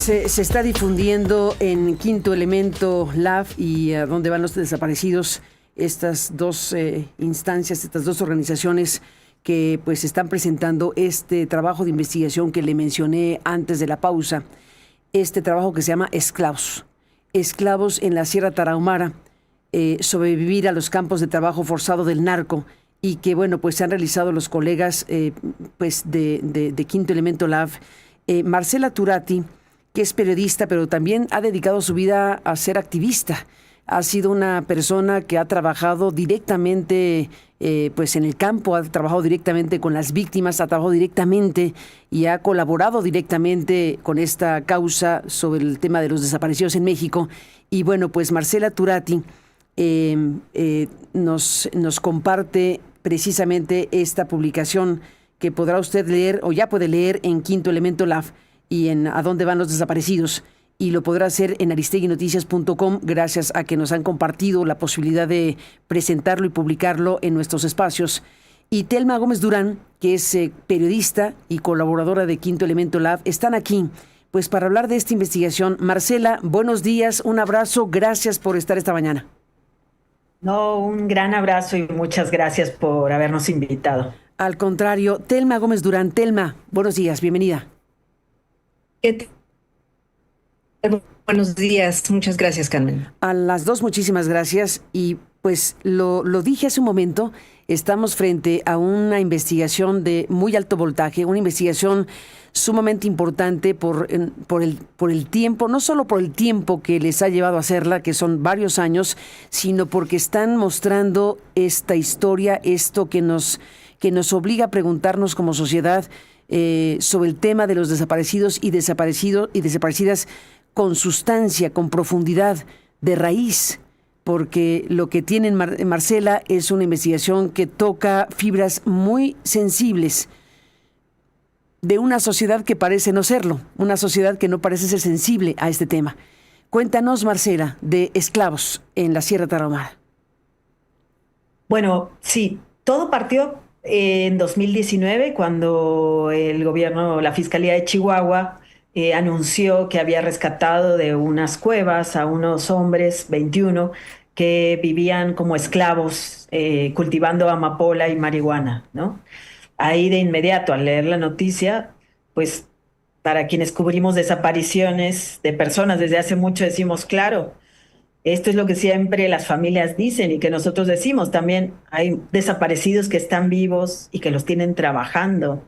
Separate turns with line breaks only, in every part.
Se está difundiendo en Quinto Elemento Lab y a dónde van los desaparecidos, estas dos instancias, estas dos organizaciones que pues están presentando este trabajo de investigación que le mencioné antes de la pausa, este trabajo que se llama Esclavos en la Sierra Tarahumara, sobrevivir a los campos de trabajo forzado del narco, y que bueno, pues se han realizado los colegas pues de Quinto Elemento Lab. Marcela Turati, que es periodista, pero también ha dedicado su vida a ser activista. Ha sido una persona que ha trabajado directamente pues en el campo, ha trabajado directamente con las víctimas, ha trabajado directamente y ha colaborado directamente con esta causa sobre el tema de los desaparecidos en México. Y bueno, pues Marcela Turati nos comparte precisamente esta publicación que podrá usted leer o ya puede leer en Quinto Elemento Lab y en A dónde van los desaparecidos, y lo podrá hacer en aristeguinoticias.com gracias a que nos han compartido la posibilidad de presentarlo y publicarlo en nuestros espacios. Y Telma Gómez Durán, que es periodista y colaboradora de Quinto Elemento Lab, están aquí pues para hablar de esta investigación. Marcela, buenos días, un abrazo, gracias por estar esta mañana.
No, un gran abrazo y muchas gracias por habernos invitado.
Al contrario, Telma Gómez Durán. Telma, buenos días, bienvenida.
Buenos días, muchas gracias, Carmen.
A las dos, muchísimas gracias. Y pues lo dije hace un momento, estamos frente a una investigación de muy alto voltaje, una investigación sumamente importante por el tiempo, no solo por el tiempo que les ha llevado a hacerla, que son varios años, sino porque están mostrando esta historia, esto que nos obliga a preguntarnos como sociedad sobre el tema de los desaparecidos y desaparecidas con sustancia, con profundidad, de raíz, porque lo que tiene Marcela es una investigación que toca fibras muy sensibles de una sociedad que parece no serlo, una sociedad que no parece ser sensible a este tema. Cuéntanos, Marcela, de Esclavos en la Sierra Tarahumara.
Bueno, sí, todo partió en 2019 cuando el gobierno, la Fiscalía de Chihuahua, anunció que había rescatado de unas cuevas a unos hombres, 21, que vivían como esclavos cultivando amapola y marihuana, ¿no? Ahí de inmediato, al leer la noticia, pues para quienes cubrimos desapariciones de personas desde hace mucho decimos, claro, esto es lo que siempre las familias dicen y que nosotros decimos. También hay desaparecidos que están vivos y que los tienen trabajando.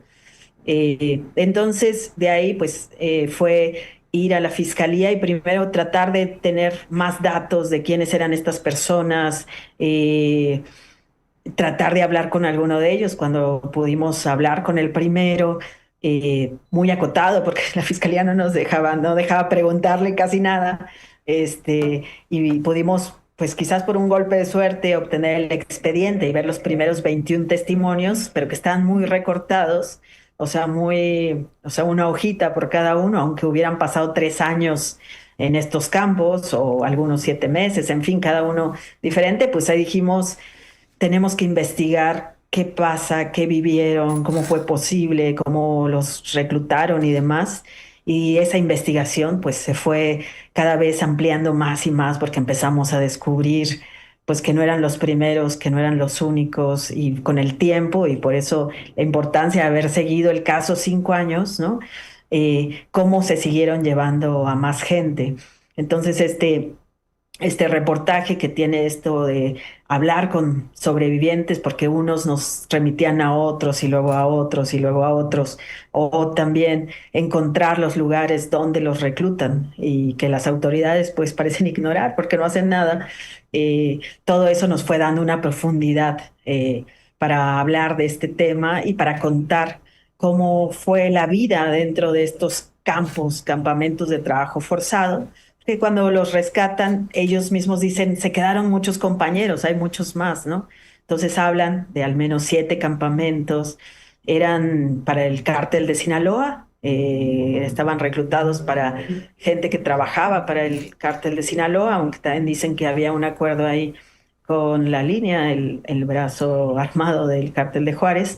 Entonces, de ahí, pues, fue ir a la fiscalía y primero tratar de tener más datos de quiénes eran estas personas, tratar de hablar con alguno de ellos. Cuando pudimos hablar con el primero, muy acotado, porque la fiscalía no dejaba preguntarle casi nada. Y pudimos, pues quizás por un golpe de suerte, obtener el expediente y ver los primeros 21 testimonios, pero que estaban muy recortados, o sea, una hojita por cada uno, aunque hubieran pasado 3 años en estos campos o algunos 7 meses, en fin, cada uno diferente. Pues ahí dijimos, tenemos que investigar qué pasa, qué vivieron, cómo fue posible, cómo los reclutaron y demás. Y esa investigación pues se fue cada vez ampliando más y más porque empezamos a descubrir pues que no eran los primeros, que no eran los únicos, y con el tiempo, y por eso la importancia de haber seguido el caso 5 años, ¿no? Cómo se siguieron llevando a más gente. Entonces este reportaje que tiene esto de hablar con sobrevivientes, porque unos nos remitían a otros y luego a otros y luego a otros, o también encontrar los lugares donde los reclutan y que las autoridades pues parecen ignorar porque no hacen nada. Todo eso nos fue dando una profundidad para hablar de este tema y para contar cómo fue la vida dentro de estos campamentos de trabajo forzado, que cuando los rescatan, ellos mismos dicen, se quedaron muchos compañeros, hay muchos más, ¿no? Entonces hablan de al menos 7 campamentos, eran para el cártel de Sinaloa, estaban reclutados para gente que trabajaba para el cártel de Sinaloa, aunque también dicen que había un acuerdo ahí con la línea, el brazo armado del cártel de Juárez.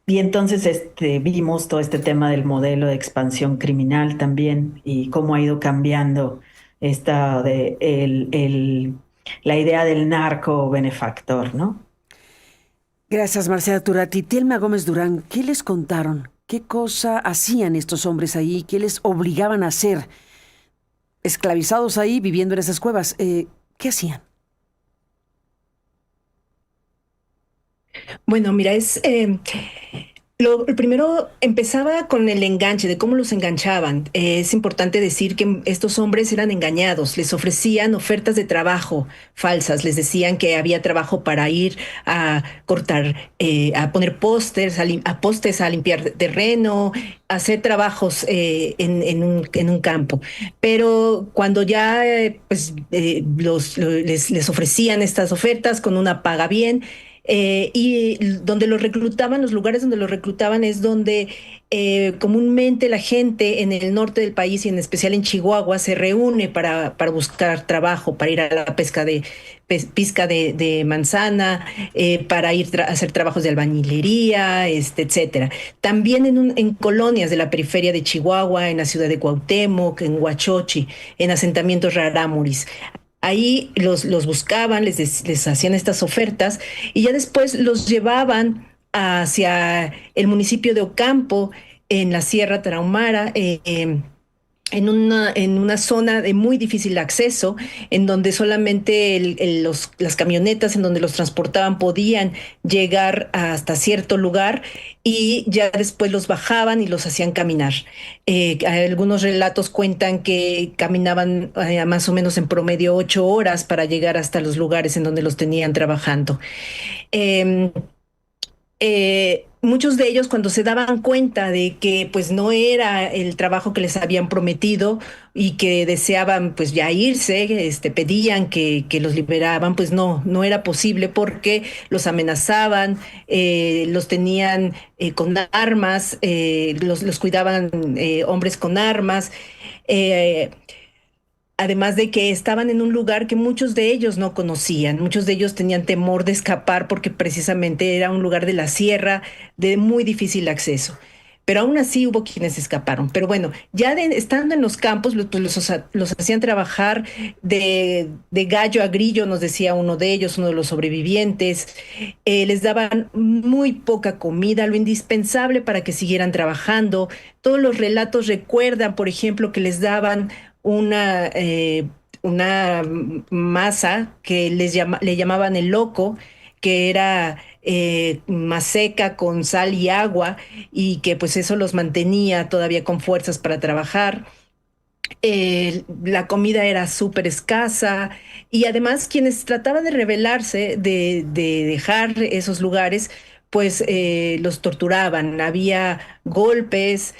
Y entonces vimos todo este tema del modelo de expansión criminal también y cómo ha ido cambiando la idea del narco benefactor, ¿no?
Gracias, Marcela Turati. Telma Gómez Durán, ¿qué les contaron? ¿Qué cosa hacían estos hombres ahí? ¿Qué les obligaban a hacer? Esclavizados ahí, viviendo en esas cuevas. ¿Qué hacían?
Bueno, mira, lo primero empezaba con el enganche, de cómo los enganchaban. Es importante decir que estos hombres eran engañados, les ofrecían ofertas de trabajo falsas, les decían que había trabajo para ir a cortar, a poner pósters, a postes, a limpiar terreno, a hacer trabajos en un campo. Pero cuando ya les ofrecían estas ofertas con una paga bien, y donde los reclutaban, los lugares donde los reclutaban es donde comúnmente la gente en el norte del país y en especial en Chihuahua se reúne para buscar trabajo, para ir a la pesca pizca de manzana, para ir a hacer trabajos de albañilería, etcétera. También en colonias de la periferia de Chihuahua, en la ciudad de Cuauhtémoc, en Huachochi, en asentamientos rarámuris. Ahí los buscaban, les hacían estas ofertas y ya después los llevaban hacia el municipio de Ocampo, en la Sierra Tarahumara, en una zona de muy difícil acceso, en donde solamente las camionetas en donde los transportaban podían llegar hasta cierto lugar y ya después los bajaban y los hacían caminar. Algunos relatos cuentan que caminaban más o menos en promedio 8 horas para llegar hasta los lugares en donde los tenían trabajando. Em, Muchos de ellos cuando se daban cuenta de que pues no era el trabajo que les habían prometido y que deseaban pues ya irse, pedían que los liberaban, pues no era posible porque los amenazaban, los tenían con armas, los cuidaban hombres con armas. eh, Además de que estaban en un lugar que muchos de ellos no conocían, muchos de ellos tenían temor de escapar porque precisamente era un lugar de la sierra de muy difícil acceso. Pero aún así hubo quienes escaparon. Pero bueno, estando en los campos, pues los hacían trabajar de gallo a grillo, nos decía uno de ellos, uno de los sobrevivientes. Les daban muy poca comida, lo indispensable para que siguieran trabajando. Todos los relatos recuerdan, por ejemplo, que les daban una masa que le llamaban el loco, que era más seca con sal y agua y que pues eso los mantenía todavía con fuerzas para trabajar. La comida era súper escasa y además quienes trataban de rebelarse, de dejar esos lugares, pues los torturaban. Había golpes,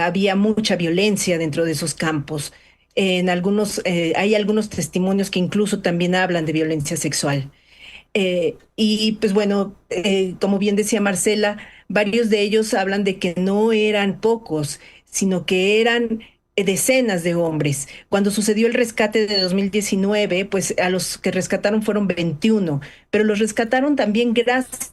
había mucha violencia dentro de esos campos. Hay algunos testimonios que incluso también hablan de violencia sexual. Y pues bueno, como bien decía Marcela, varios de ellos hablan de que no eran pocos, sino que eran decenas de hombres. Cuando sucedió el rescate de 2019, pues a los que rescataron fueron 21, pero los rescataron también gracias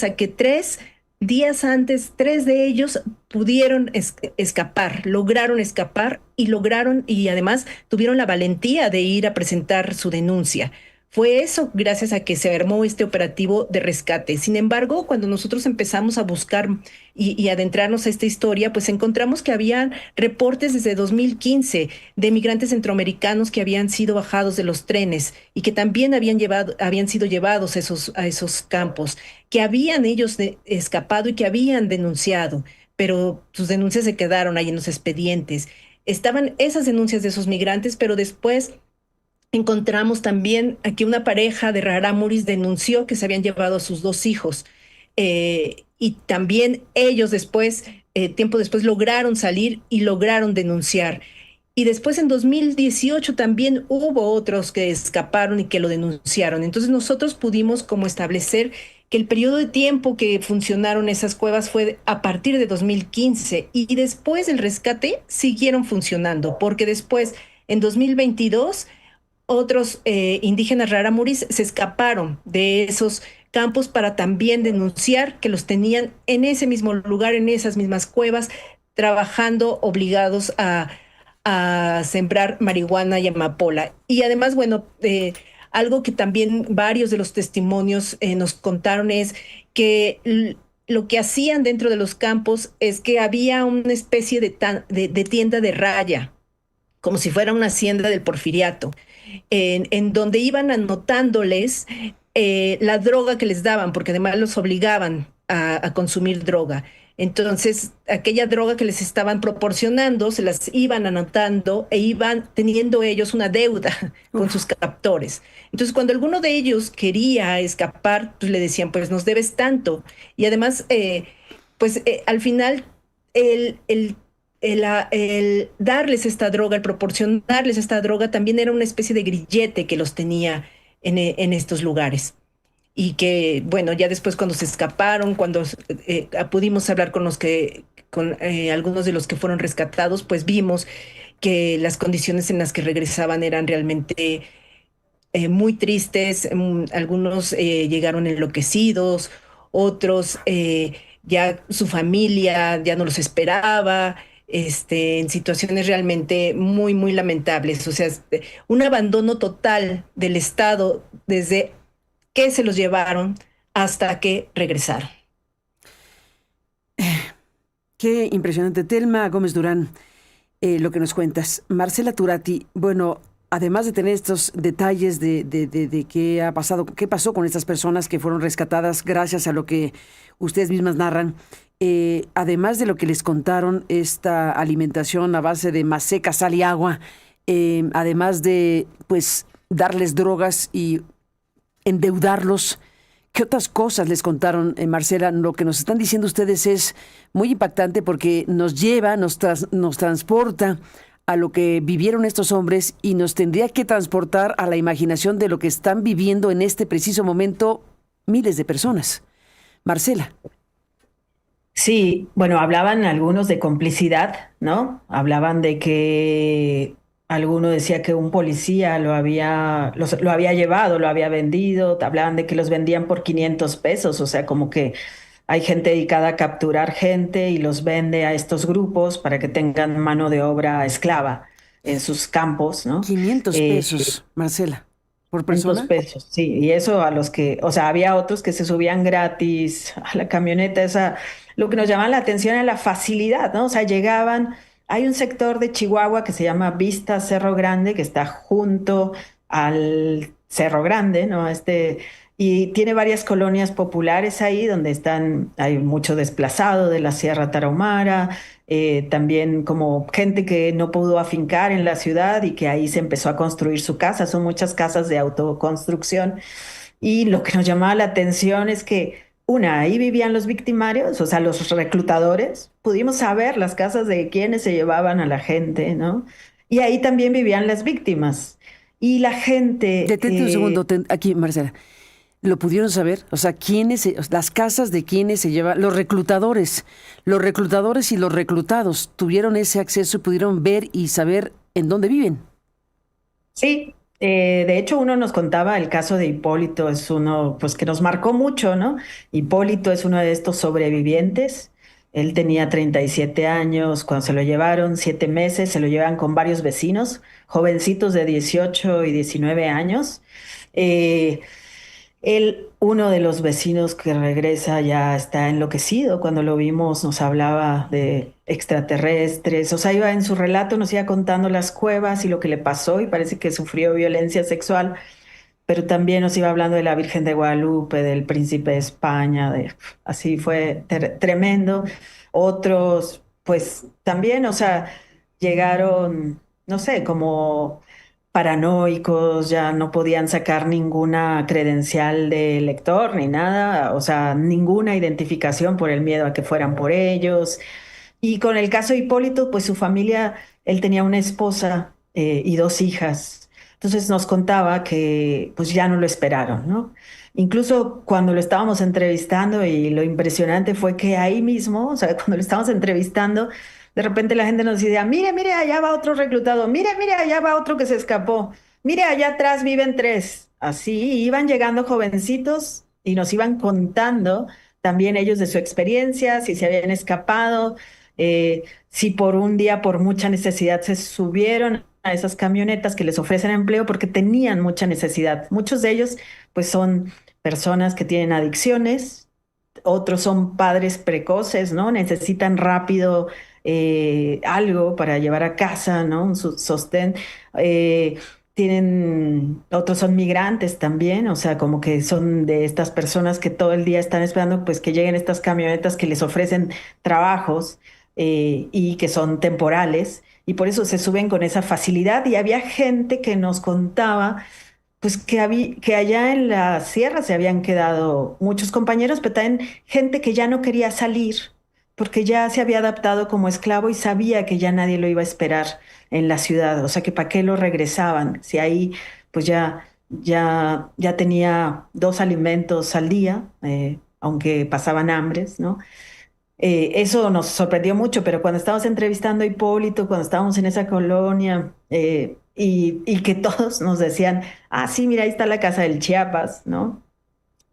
a que 3 días antes, 3 de ellos pudieron escapar, lograron escapar y además tuvieron la valentía de ir a presentar su denuncia. Fue eso gracias a que se armó este operativo de rescate. Sin embargo, cuando nosotros empezamos a buscar y adentrarnos a esta historia, pues encontramos que había reportes desde 2015 de migrantes centroamericanos que habían sido bajados de los trenes y que también habían sido llevados a esos campos, que habían ellos escapado y que habían denunciado, pero sus denuncias se quedaron ahí en los expedientes. Estaban esas denuncias de esos migrantes, pero después encontramos también que una pareja de rarámuris denunció que se habían llevado a sus 2 hijos. Y también ellos después, tiempo después, lograron salir y lograron denunciar. Y después en 2018 también hubo otros que escaparon y que lo denunciaron. Entonces nosotros pudimos como establecer que el periodo de tiempo que funcionaron esas cuevas fue a partir de 2015 y después del rescate siguieron funcionando, porque después en 2022 otros indígenas rarámuris se escaparon de esos campos para también denunciar que los tenían en ese mismo lugar, en esas mismas cuevas, trabajando obligados a sembrar marihuana y amapola. Y además, bueno, algo que también varios de los testimonios nos contaron es que lo que hacían dentro de los campos es que había una especie de tienda de raya, como si fuera una hacienda del Porfiriato, en donde iban anotándoles la droga que les daban, porque además los obligaban a consumir droga. Entonces, aquella droga que les estaban proporcionando, se las iban anotando e iban teniendo ellos una deuda con sus captores. Entonces, cuando alguno de ellos quería escapar, pues le decían, pues nos debes tanto. Y además, al final, el darles esta droga, el proporcionarles esta droga, también era una especie de grillete que los tenía en estos lugares. Y que, bueno, ya después cuando se escaparon, cuando pudimos hablar con algunos de los que fueron rescatados, pues vimos que las condiciones en las que regresaban eran realmente muy tristes. Algunos llegaron enloquecidos, otros ya su familia ya no los esperaba, en situaciones realmente muy, muy lamentables. O sea, un abandono total del Estado desde que se los llevaron hasta que regresaron.
Qué impresionante. Telma Gómez Durán, lo que nos cuentas. Marcela Turati, bueno, además de tener estos detalles de qué ha pasado, qué pasó con estas personas que fueron rescatadas gracias a lo que ustedes mismas narran, además de lo que les contaron, esta alimentación a base de maseca, sal y agua, además de, pues, darles drogas y endeudarlos. ¿Qué otras cosas les contaron, Marcela? Lo que nos están diciendo ustedes es muy impactante porque nos lleva, nos transporta a lo que vivieron estos hombres y nos tendría que transportar a la imaginación de lo que están viviendo en este preciso momento miles de personas. Marcela.
Sí, bueno, hablaban algunos de complicidad, ¿no? Hablaban de que alguno decía que un policía lo había llevado, lo había vendido, hablaban de que los vendían por 500 pesos, o sea, como que hay gente dedicada a capturar gente y los vende a estos grupos para que tengan mano de obra esclava en sus campos, ¿no?
500 pesos, Marcela, por
500
persona.
pesos, sí, y eso a los que, o sea, había otros que se subían gratis a la camioneta, lo que nos llamaba la atención era la facilidad, ¿no? O sea, llegaban. Hay un sector de Chihuahua que se llama Vista Cerro Grande, que está junto al Cerro Grande, ¿no? Y tiene varias colonias populares ahí donde hay mucho desplazado de la Sierra Tarahumara, también como gente que no pudo afincar en la ciudad y que ahí se empezó a construir su casa. Son muchas casas de autoconstrucción. Y lo que nos llamaba la atención es que ahí vivían los victimarios, o sea, los reclutadores. Pudimos saber las casas de quienes se llevaban a la gente, ¿no? Y ahí también vivían las víctimas. Y la gente...
Detente un segundo, aquí, Marcela. ¿Lo pudieron saber? O sea, las casas de quienes se llevan, los reclutadores y los reclutados tuvieron ese acceso y pudieron ver y saber en dónde viven.
Sí. De hecho, uno nos contaba el caso de Hipólito, es uno pues que nos marcó mucho, ¿no? Hipólito es uno de estos sobrevivientes. Él tenía 37 años cuando se lo llevaron, 7 meses, se lo llevan con varios vecinos, jovencitos de 18 y 19 años. Uno de los vecinos que regresa ya está enloquecido. Cuando lo vimos nos hablaba de extraterrestres, o sea, iba en su relato, nos iba contando las cuevas y lo que le pasó y parece que sufrió violencia sexual, pero también nos iba hablando de la Virgen de Guadalupe, del Príncipe de España, así fue tremendo. Otros, pues también, o sea, llegaron, no sé, como paranoicos, ya no podían sacar ninguna credencial de lector ni nada, o sea, ninguna identificación por el miedo a que fueran por ellos. Y con el caso de Hipólito, pues su familia, él tenía una esposa y 2 hijas. Entonces nos contaba que pues ya no lo esperaron, ¿no? Incluso cuando lo estábamos entrevistando y lo impresionante fue que ahí mismo, o sea, cuando lo estábamos entrevistando, de repente la gente nos decía, mire, mire, allá va otro reclutado, mire, mire, allá va otro que se escapó, mire, allá atrás viven 3. Así iban llegando jovencitos y nos iban contando también ellos de su experiencia, si se habían escapado, si por un día, por mucha necesidad, se subieron a esas camionetas que les ofrecen empleo porque tenían mucha necesidad. Muchos de ellos, pues, son personas que tienen adicciones, otros son padres precoces, ¿no? Necesitan rápido algo para llevar a casa, ¿no? Un sostén. Eh, Otros son migrantes también, o sea, como que son de estas personas que todo el día están esperando, pues, que lleguen estas camionetas que les ofrecen trabajos y que son temporales, y por eso se suben con esa facilidad. Y había gente que nos contaba pues que allá en la sierra se habían quedado muchos compañeros, pero también gente que ya no quería salir porque ya se había adaptado como esclavo y sabía que ya nadie lo iba a esperar en la ciudad. O sea, que para qué lo regresaban, si ahí pues ya tenía 2 alimentos al día, aunque pasaban hambres, ¿no? Eso nos sorprendió mucho, pero cuando estábamos entrevistando a Hipólito, cuando estábamos en esa colonia, y que todos nos decían, ah, sí, mira, ahí está la casa del Chiapas, ¿no?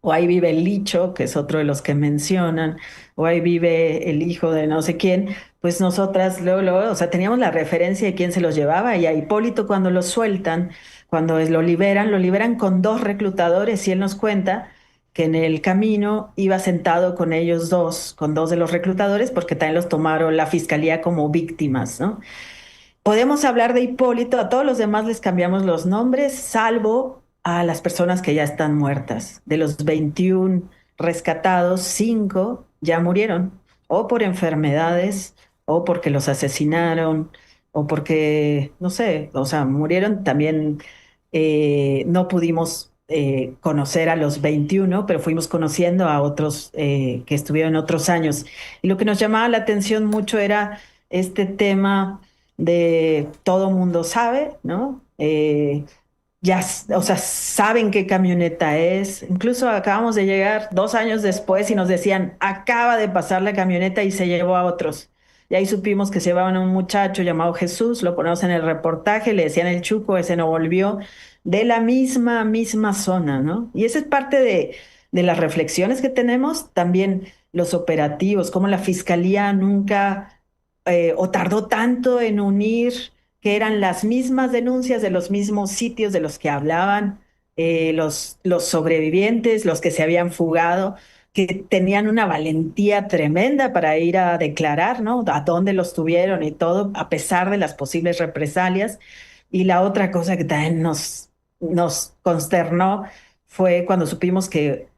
O ahí vive el Licho, que es otro de los que mencionan, o ahí vive el hijo de no sé quién, pues nosotras luego, o sea, teníamos la referencia de quién se los llevaba, y a Hipólito cuando lo sueltan, cuando lo liberan con 2 reclutadores, y él nos cuenta que en el camino iba sentado con ellos dos, con 2 de los reclutadores, porque también los tomaron la fiscalía como víctimas, ¿no? Podemos hablar de Hipólito, a todos los demás les cambiamos los nombres, salvo a las personas que ya están muertas. De los 21 rescatados, 5 ya murieron, o por enfermedades, o porque los asesinaron, o porque, no sé, o sea, murieron también. No pudimos conocer a los 21, pero fuimos conociendo a otros que estuvieron otros años. Y lo que nos llamaba la atención mucho era este tema de todo mundo sabe, ¿no? O sea, saben qué camioneta es. Incluso acabamos de llegar 2 años después y nos decían, acaba de pasar la camioneta y se llevó a otros. Y ahí supimos que se llevaban a un muchacho llamado Jesús, lo ponemos en el reportaje, le decían el Chuco, ese no volvió, de la misma zona, ¿no? Y esa es parte de las reflexiones que tenemos, también los operativos, cómo la fiscalía nunca o tardó tanto en unir que eran las mismas denuncias de los mismos sitios de los que hablaban los sobrevivientes, los que se habían fugado, que tenían una valentía tremenda para ir a declarar, ¿no? A dónde los tuvieron y todo, a pesar de las posibles represalias. Y la otra cosa que también nos consternó fue cuando supimos que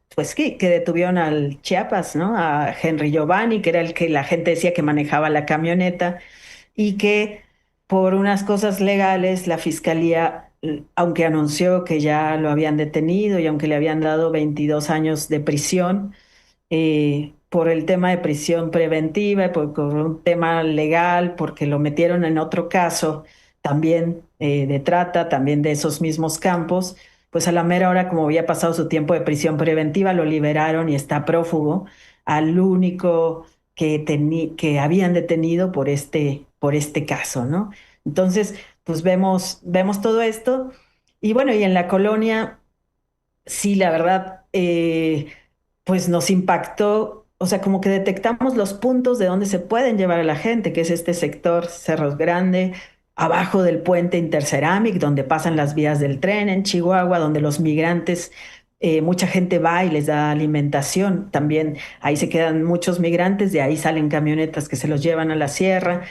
detuvieron al Chiapas, ¿no? A Henry Giovanni, que era el que la gente decía que manejaba la camioneta, y que por unas cosas legales la fiscalía, aunque anunció que ya lo habían detenido y aunque le habían dado 22 años de prisión, por el tema de prisión preventiva, por un tema legal, porque lo metieron en otro caso también de trata, también de esos mismos campos, pues a la mera hora, como había pasado su tiempo de prisión preventiva, lo liberaron y está prófugo al único que habían detenido por este caso, ¿no? Entonces, pues vemos todo esto. Y bueno, y en la colonia, sí, la verdad, pues nos impactó, o sea, como que detectamos los puntos de donde se pueden llevar a la gente, que es este sector Cerros Grande, abajo del puente Interceramic, donde pasan las vías del tren, en Chihuahua, donde los migrantes, mucha gente va y les da alimentación. También ahí se quedan muchos migrantes, de ahí salen camionetas que se los llevan a la sierra.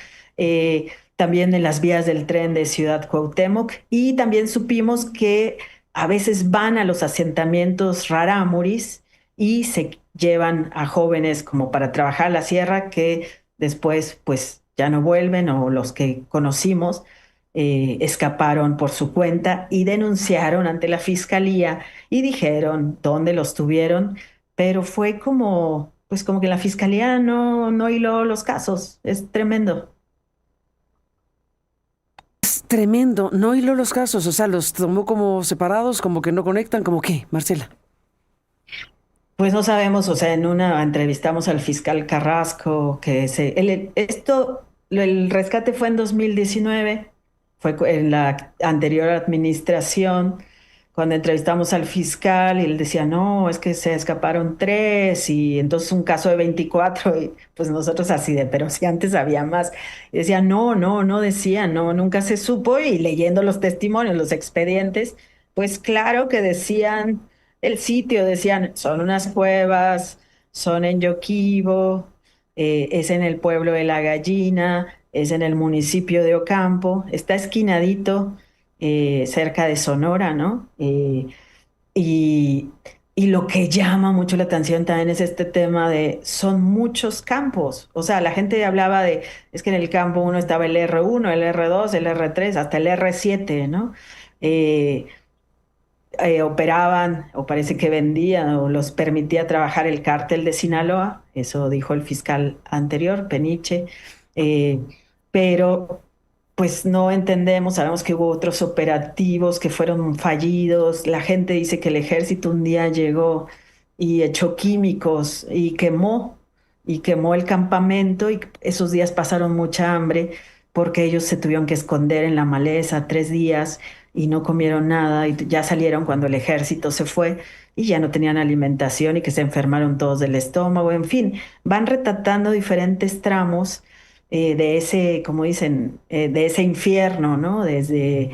También en las vías del tren de Ciudad Cuauhtémoc. Y también supimos que a veces van a los asentamientos rarámuris y se llevan a jóvenes como para trabajar la sierra, que después pues ya no vuelven, o los que conocimos escaparon por su cuenta y denunciaron ante la fiscalía y dijeron dónde los tuvieron, pero fue como, pues como que la fiscalía no hiló los casos. Es tremendo.
Es tremendo. No hiló los casos, o sea, los tomó como separados, como que no conectan, como qué, Marcela.
Pues no sabemos, o sea, en una entrevistamos al fiscal Carrasco, el rescate fue en 2019, fue en la anterior administración, cuando entrevistamos al fiscal y él decía, no, es que se escaparon 3 y entonces un caso de 24 y pues nosotros así de, pero si antes había más. Y decía, no, no, no decían, no, nunca se supo y leyendo los testimonios, los expedientes, pues claro que decían el sitio, decían, son unas cuevas, son en Yoquibo, es en el pueblo de La Gallina, es en el municipio de Ocampo, está esquinadito cerca de Sonora, ¿no? Y, y lo que llama mucho la atención también es este tema de son muchos campos. O sea, la gente hablaba de, es que en el campo uno estaba el R1, el R2, el R3, hasta el R7, ¿no? Eh, Operaban, o parece que vendían, o los permitía trabajar el cártel de Sinaloa, eso dijo el fiscal anterior, Peniche, eh, pero pues no entendemos, sabemos que hubo otros operativos que fueron fallidos, la gente dice que el ejército un día llegó y echó químicos y quemó el campamento y esos días pasaron mucha hambre porque ellos se tuvieron que esconder en la maleza 3 días y no comieron nada y ya salieron cuando el ejército se fue y ya no tenían alimentación y que se enfermaron todos del estómago, en fin, van retratando diferentes tramos de ese, como dicen, de ese infierno, ¿no? Desde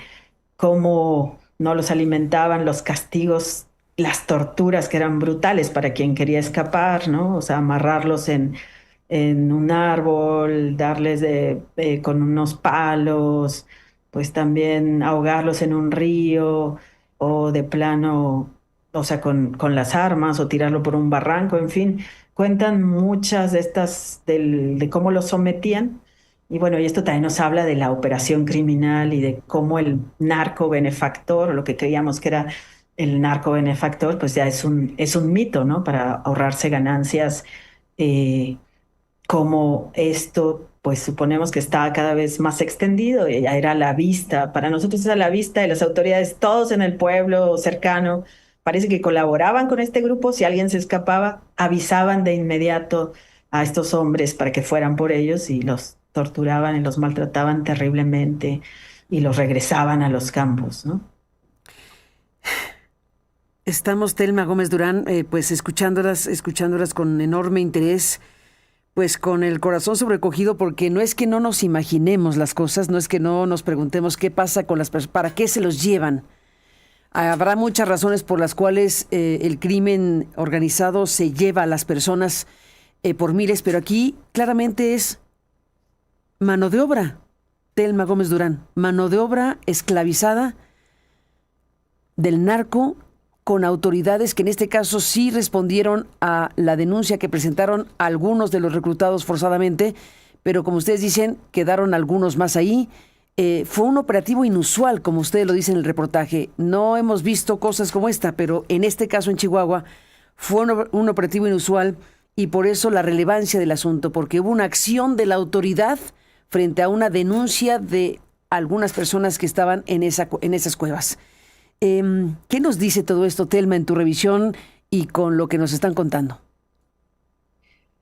cómo no los alimentaban, los castigos, las torturas que eran brutales para quien quería escapar, ¿no? O sea, amarrarlos en un árbol, darles con unos palos, pues también ahogarlos en un río o de plano, o sea, con las armas o tirarlo por un barranco, en fin, cuentan muchas de estas de cómo los sometían. Y bueno, y esto también nos habla de la operación criminal y de cómo el narco benefactor, o lo que creíamos que era el narco benefactor, pues ya es un mito, ¿no? Para ahorrarse ganancias. Como esto, pues suponemos que está cada vez más extendido, y ya era a la vista, para nosotros es a la vista de las autoridades, todos en el pueblo cercano, parece que colaboraban con este grupo, si alguien se escapaba, avisaban de inmediato a estos hombres para que fueran por ellos y los torturaban y los maltrataban terriblemente y los regresaban a los campos, ¿no?
Estamos, Telma Gómez Durán, pues escuchándolas con enorme interés, pues con el corazón sobrecogido, porque no es que no nos imaginemos las cosas, no es que no nos preguntemos qué pasa con las personas, para qué se los llevan. Habrá muchas razones por las cuales el crimen organizado se lleva a las personas por miles, pero aquí claramente es mano de obra, Telma Gómez Durán, mano de obra esclavizada del narco, con autoridades que en este caso sí respondieron a la denuncia que presentaron algunos de los reclutados forzadamente, pero como ustedes dicen, quedaron algunos más ahí. Fue un operativo inusual, como ustedes lo dicen en el reportaje. No hemos visto cosas como esta, pero en este caso en Chihuahua fue un operativo inusual y por eso la relevancia del asunto, porque hubo una acción de la autoridad frente a una denuncia de algunas personas que estaban en esas cuevas. ¿Qué nos dice todo esto, Telma, en tu revisión y con lo que nos están contando?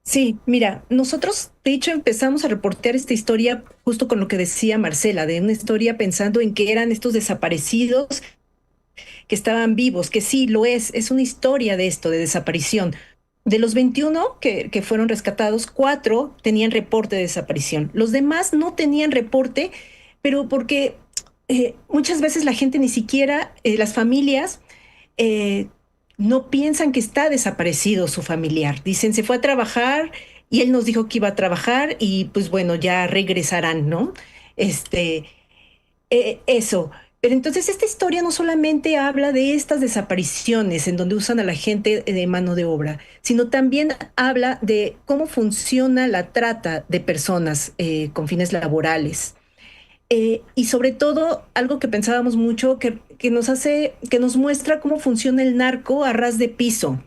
Sí, mira, nosotros de hecho empezamos a reportear esta historia justo con lo que decía Marcela, de una historia pensando en que eran estos desaparecidos que estaban vivos, que sí lo es una historia de esto, de desaparición. De los 21 que fueron rescatados, 4 tenían reporte de desaparición. Los demás no tenían reporte, pero porque muchas veces la gente ni siquiera, las familias, no piensan que está desaparecido su familiar. Dicen, se fue a trabajar y él nos dijo que iba a trabajar y pues bueno, ya regresarán, ¿no? Eso. Pero entonces esta historia no solamente habla de estas desapariciones en donde usan a la gente de mano de obra, sino también habla de cómo funciona la trata de personas con fines laborales. Y sobre todo, algo que pensábamos mucho, que nos muestra cómo funciona el narco a ras de piso,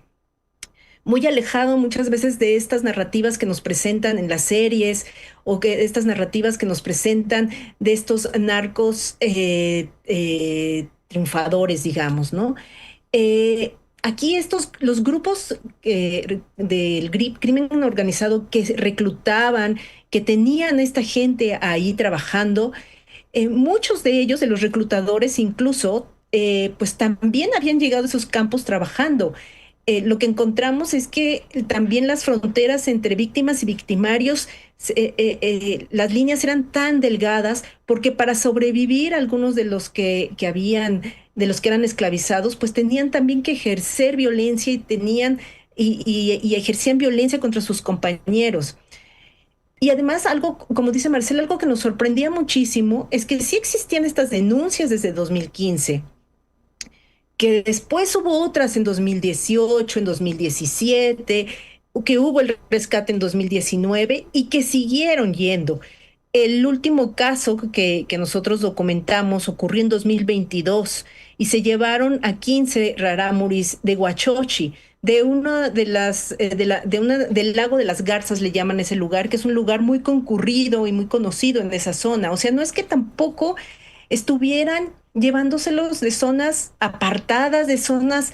muy alejado muchas veces de estas narrativas que nos presentan en las series o que estas narrativas que nos presentan de estos narcos triunfadores, digamos, ¿no? Aquí los grupos del crimen organizado que reclutaban, que tenían a esta gente ahí trabajando, muchos de ellos, de los reclutadores, incluso pues también habían llegado a esos campos trabajando. Lo que encontramos es que también las fronteras entre víctimas y victimarios, las líneas eran tan delgadas porque para sobrevivir algunos de los de los que eran esclavizados, pues tenían también que ejercer violencia y ejercían violencia contra sus compañeros. Y además, algo, como dice Marcela, algo que nos sorprendía muchísimo es que sí existían estas denuncias desde 2015, que después hubo otras en 2018, en 2017, que hubo el rescate en 2019 y que siguieron yendo. El último caso que nosotros documentamos ocurrió en 2022 y se llevaron a 15 rarámuris de Huachochi, de una de las, del lago de las Garzas le llaman ese lugar, que es un lugar muy concurrido y muy conocido en esa zona. O sea, no es que tampoco estuvieran llevándoselos de zonas apartadas, de zonas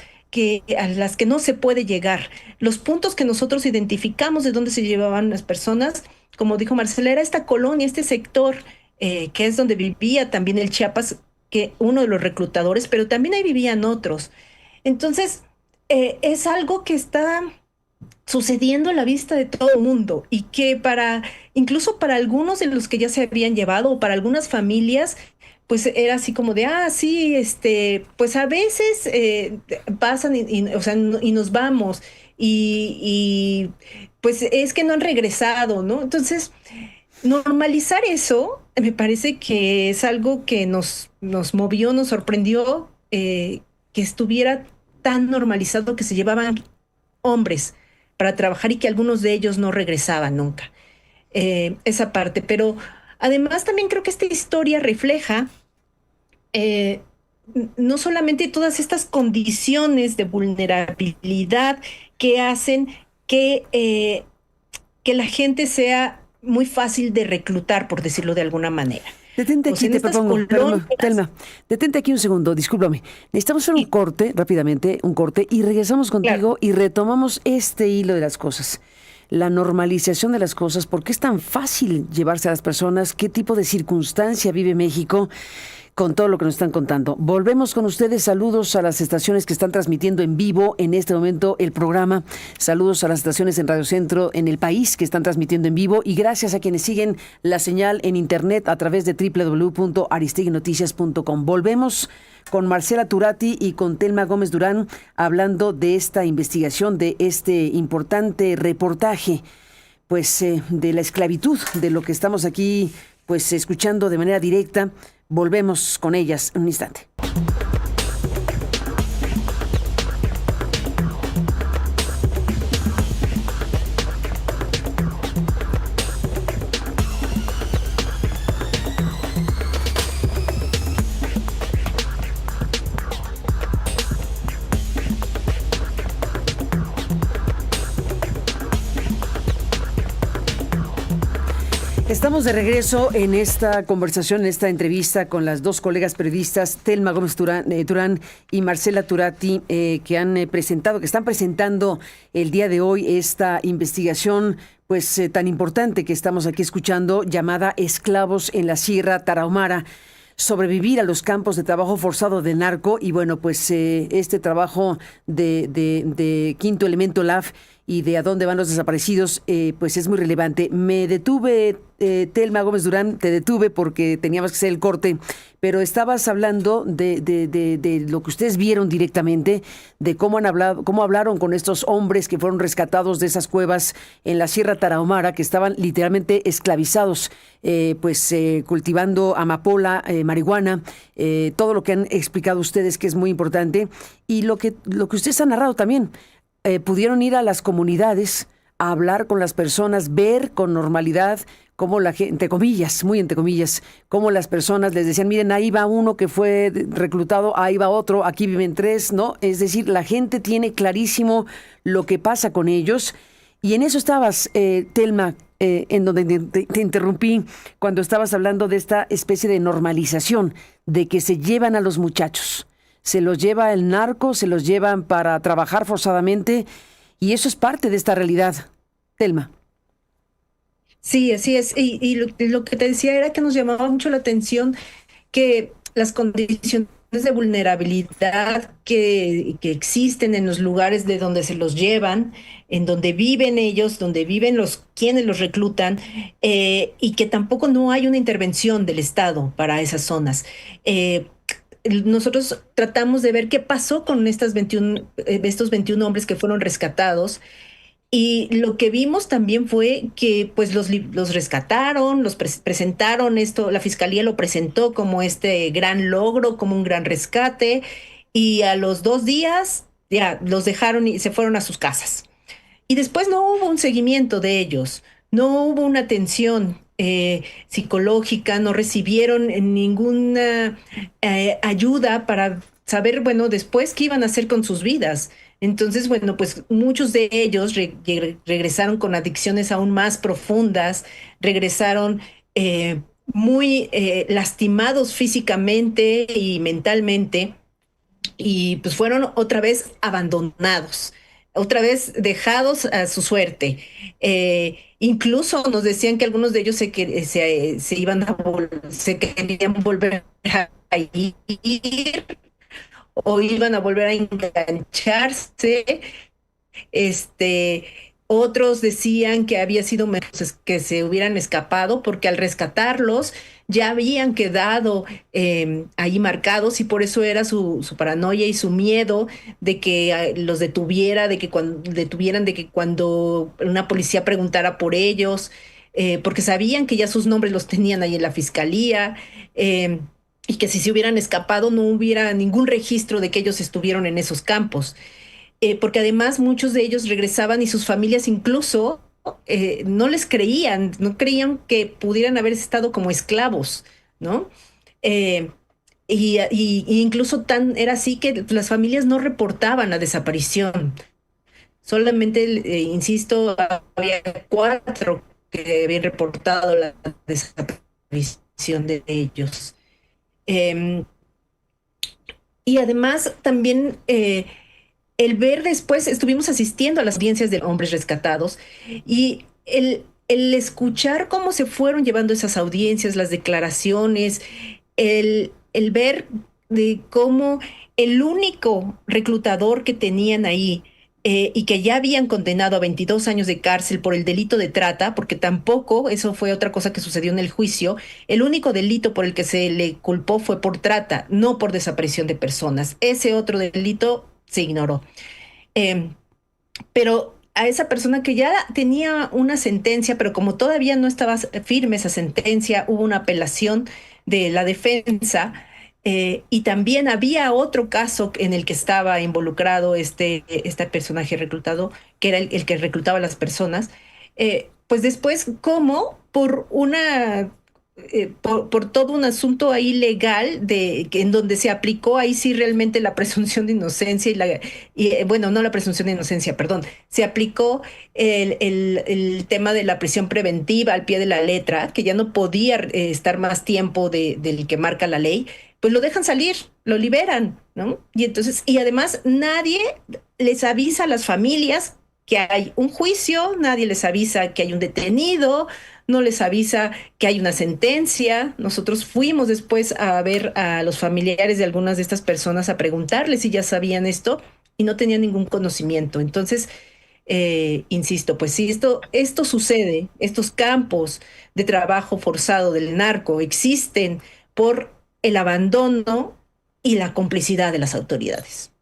a las que no se puede llegar. Los puntos que nosotros identificamos de dónde se llevaban las personas, como dijo Marcela, era esta colonia, este sector, que es donde vivía también el Chiapas, que uno de los reclutadores, pero también ahí vivían otros. Entonces, es algo que está sucediendo a la vista de todo el mundo y que incluso para algunos de los que ya se habían llevado o para algunas familias, pues era así como de, sí, pues a veces pasan o sea, y nos vamos y pues es que no han regresado, ¿no? Entonces, normalizar eso me parece que es algo que nos movió, nos sorprendió, que estuviera tan normalizado que se llevaban hombres para trabajar y que algunos de ellos no regresaban nunca. Esa parte, pero además también creo que esta historia refleja no solamente todas estas condiciones de vulnerabilidad que hacen que la gente sea muy fácil de reclutar, por decirlo de alguna manera.
Detente aquí, te propongo, Telma, detente aquí un segundo, discúlpame. Necesitamos hacer un corte, rápidamente, y regresamos contigo y retomamos este hilo de las cosas. La normalización de las cosas, ¿por qué es tan fácil llevarse a las personas? ¿Qué tipo de circunstancia vive México con todo lo que nos están contando? Volvemos con ustedes. Saludos a las estaciones que están transmitiendo en vivo en este momento el programa. Saludos a las estaciones en Radio Centro en el país que están transmitiendo en vivo. Y gracias a quienes siguen la señal en internet a través de www.aristeguinoticias.com. Volvemos con Marcela Turati y con Telma Gómez Durán hablando de esta investigación, de este importante reportaje, pues de la esclavitud, de lo que estamos aquí pues escuchando de manera directa. Volvemos con ellas en un instante. Estamos de regreso en esta conversación, en esta entrevista con las dos colegas periodistas, Telma Gómez Durán y Marcela Turati, que están presentando el día de hoy esta investigación pues tan importante que estamos aquí escuchando, llamada Esclavos en la Sierra Tarahumara, sobrevivir a los campos de trabajo forzado de narco. Y bueno, pues este trabajo de Quinto Elemento LAF y de a dónde van los desaparecidos, pues es muy relevante. Me detuve, Telma Gómez Durán, te detuve porque teníamos que hacer el corte, pero estabas hablando de lo que ustedes vieron directamente, de cómo hablaron con estos hombres que fueron rescatados de esas cuevas en la Sierra Tarahumara, que estaban literalmente esclavizados, cultivando amapola, marihuana, todo lo que han explicado ustedes, que es muy importante, y lo que ustedes han narrado también. Pudieron ir a las comunidades a hablar con las personas, ver con normalidad cómo la gente, entre comillas, muy entre comillas, cómo las personas les decían, miren, ahí va uno que fue reclutado, ahí va otro, aquí viven tres, ¿no? Es decir, la gente tiene clarísimo lo que pasa con ellos. Y en eso estabas, Telma, en donde te interrumpí, cuando estabas hablando de esta especie de normalización, de que se llevan a los muchachos. Se los lleva el narco, se los llevan para trabajar forzadamente, y eso es parte de esta realidad. Telma.
Sí, así es. Y lo que te decía era que nos llamaba mucho la atención que las condiciones de vulnerabilidad que existen en los lugares de donde se los llevan, en donde viven ellos, donde viven quienes los reclutan, y que tampoco no hay una intervención del Estado para esas zonas. Nosotros tratamos de ver qué pasó con estos 21 hombres que fueron rescatados. Y lo que vimos también fue que pues los rescataron, presentaron esto, la fiscalía lo presentó como este gran logro, como un gran rescate, y a los 2 días ya los dejaron y se fueron a sus casas. Y después no hubo un seguimiento de ellos, no hubo una atención psicológica, no recibieron ninguna ayuda para saber, bueno, después qué iban a hacer con sus vidas. Entonces, bueno, pues muchos de ellos regresaron con adicciones aún más profundas, regresaron muy lastimados físicamente y mentalmente, y pues fueron otra vez abandonados, otra vez dejados a su suerte. Incluso nos decían que algunos de ellos se iban se querían volver a ir o iban a volver a engancharse. Este, Otros decían que había sido mejor que se hubieran escapado porque al rescatarlos ya habían quedado ahí marcados, y por eso era su paranoia y su miedo de que los detuviera, de que cuando detuvieran, de que cuando una policía preguntara por ellos, porque sabían que ya sus nombres los tenían ahí en la fiscalía. Y que si se hubieran escapado no hubiera ningún registro de que ellos estuvieron en esos campos. Porque además muchos de ellos regresaban y sus familias incluso no les creían, no creían que pudieran haber estado como esclavos, ¿no? Eh, y incluso era así que las familias no reportaban la desaparición. Solamente, insisto, había 4 que habían reportado la desaparición de ellos. Em, y además también el ver después, estuvimos asistiendo a las audiencias de hombres rescatados, y el escuchar cómo se fueron llevando esas audiencias, las declaraciones, el ver de cómo el único reclutador que tenían ahí, y que ya habían condenado a 22 años de cárcel por el delito de trata, porque tampoco, eso fue otra cosa que sucedió en el juicio, el único delito por el que se le culpó fue por trata, no por desaparición de personas. Ese otro delito se ignoró. Eh, pero a esa persona que ya tenía una sentencia, pero como todavía no estaba firme esa sentencia, hubo una apelación de la defensa. Y también había otro caso en el que estaba involucrado este personaje reclutado, que era el que reclutaba a las personas. Pues después, como por todo un asunto ahí legal en donde se aplicó ahí sí realmente la presunción de inocencia bueno, no la presunción de inocencia, perdón, se aplicó el tema de la prisión preventiva al pie de la letra, que ya no podía estar más tiempo del que marca la ley. Pues lo dejan salir, lo liberan, ¿no? Y entonces, y además nadie les avisa a las familias que hay un juicio, nadie les avisa que hay un detenido, no les avisa que hay una sentencia. Nosotros fuimos después a ver a los familiares de algunas de estas personas a preguntarles si ya sabían esto, y no tenían ningún conocimiento. Entonces, insisto, pues si esto sucede, estos campos de trabajo forzado del narco existen por el abandono y la complicidad de las autoridades.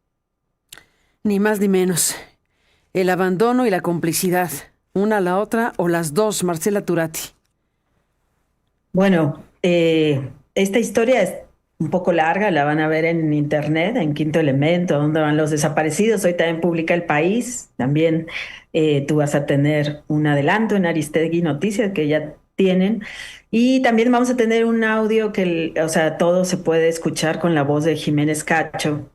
Ni más ni menos. El abandono y la complicidad. Una a la otra o las dos, Marcela Turati.
Bueno, esta historia es un poco larga, la van a ver en internet, en Quinto Elemento, donde van los desaparecidos. Hoy también publica El País. También tú vas a tener un adelanto en Aristegui Noticias que ya tienen. Y también vamos a tener un audio o sea, todo se puede escuchar con la voz de Jiménez Cacho,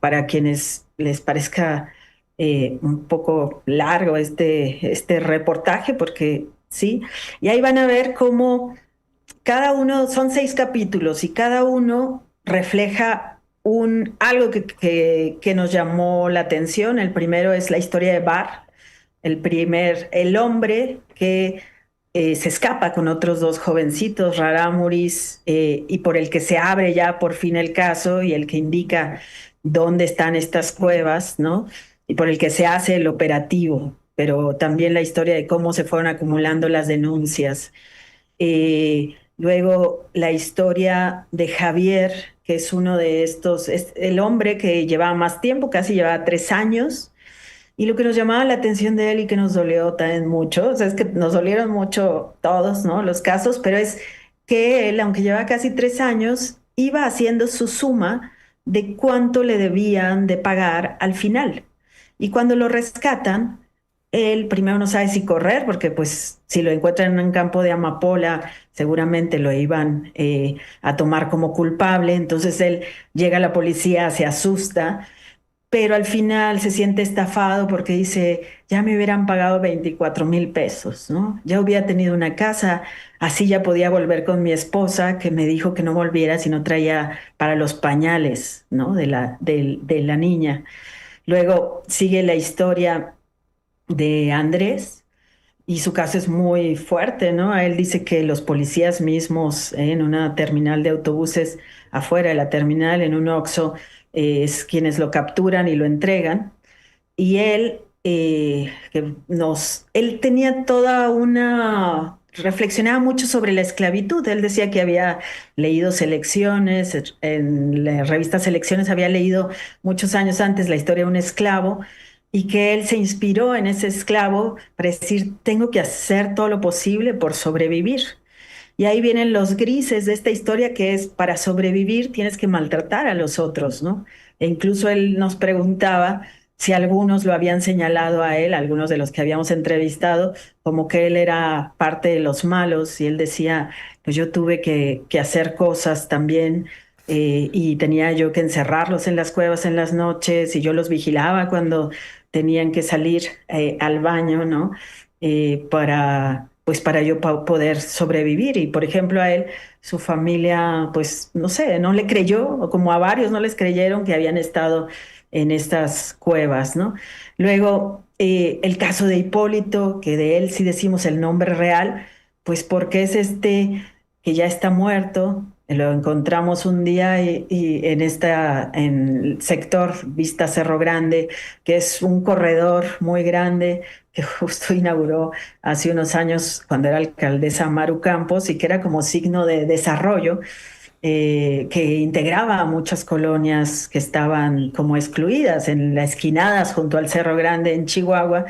para quienes les parezca un poco largo este reportaje, porque sí, y ahí van a ver cómo cada uno, son 6 capítulos y cada uno refleja algo que nos llamó la atención. El primero es la historia de Bar, el hombre que se escapa con otros dos jovencitos, Raramuris, y por el que se abre ya por fin el caso y el que indica dónde están estas cuevas, ¿no? Y por el que se hace el operativo, pero también la historia de cómo se fueron acumulando las denuncias. Luego la historia de Javier, que es uno de estos, es el hombre que llevaba más tiempo, casi llevaba 3 años, y lo que nos llamaba la atención de él y que nos dolió también mucho, o sea, es que nos dolieron mucho todos, ¿no? Los casos, pero es que él, aunque llevaba casi 3 años, iba haciendo su suma de cuánto le debían de pagar al final. Y cuando lo rescatan, él primero no sabe si correr, porque pues si lo encuentran en un campo de amapola, seguramente lo iban a tomar como culpable. Entonces él llega a la policía, se asusta, pero al final se siente estafado porque dice, ya me hubieran pagado 24,000 pesos, ¿no? Ya hubiera tenido una casa, así ya podía volver con mi esposa, que me dijo que no volviera si no traía para los pañales, ¿no? De la niña. Luego sigue la historia de Andrés y su caso es muy fuerte, ¿no? A él dice que los policías mismos en una terminal de autobuses, afuera de la terminal, en un Oxxo, es quienes lo capturan y lo entregan. Y él, él tenía toda una, reflexionaba mucho sobre la esclavitud. Él decía que había leído Selecciones, en la revista Selecciones había leído muchos años antes la historia de un esclavo y que él se inspiró en ese esclavo para decir, tengo que hacer todo lo posible por sobrevivir. Y ahí vienen los grises de esta historia que es para sobrevivir tienes que maltratar a los otros, ¿no? E incluso él nos preguntaba si algunos lo habían señalado a él, algunos de los que habíamos entrevistado, como que él era parte de los malos y él decía, pues yo tuve que hacer cosas también y tenía yo que encerrarlos en las cuevas en las noches y yo los vigilaba cuando tenían que salir al baño, ¿no? Para yo poder sobrevivir. Y por ejemplo a él, su familia, pues no sé, no le creyó, o como a varios no les creyeron que habían estado en estas cuevas, ¿no? Luego, el caso de Hipólito, que de él sí decimos el nombre real, pues porque es este que ya está muerto, lo encontramos un día y en el sector Vista Cerro Grande, que es un corredor muy grande que justo inauguró hace unos años cuando era alcaldesa Maru Campos y que era como signo de desarrollo, que integraba a muchas colonias que estaban como excluidas en las esquinadas junto al Cerro Grande en Chihuahua.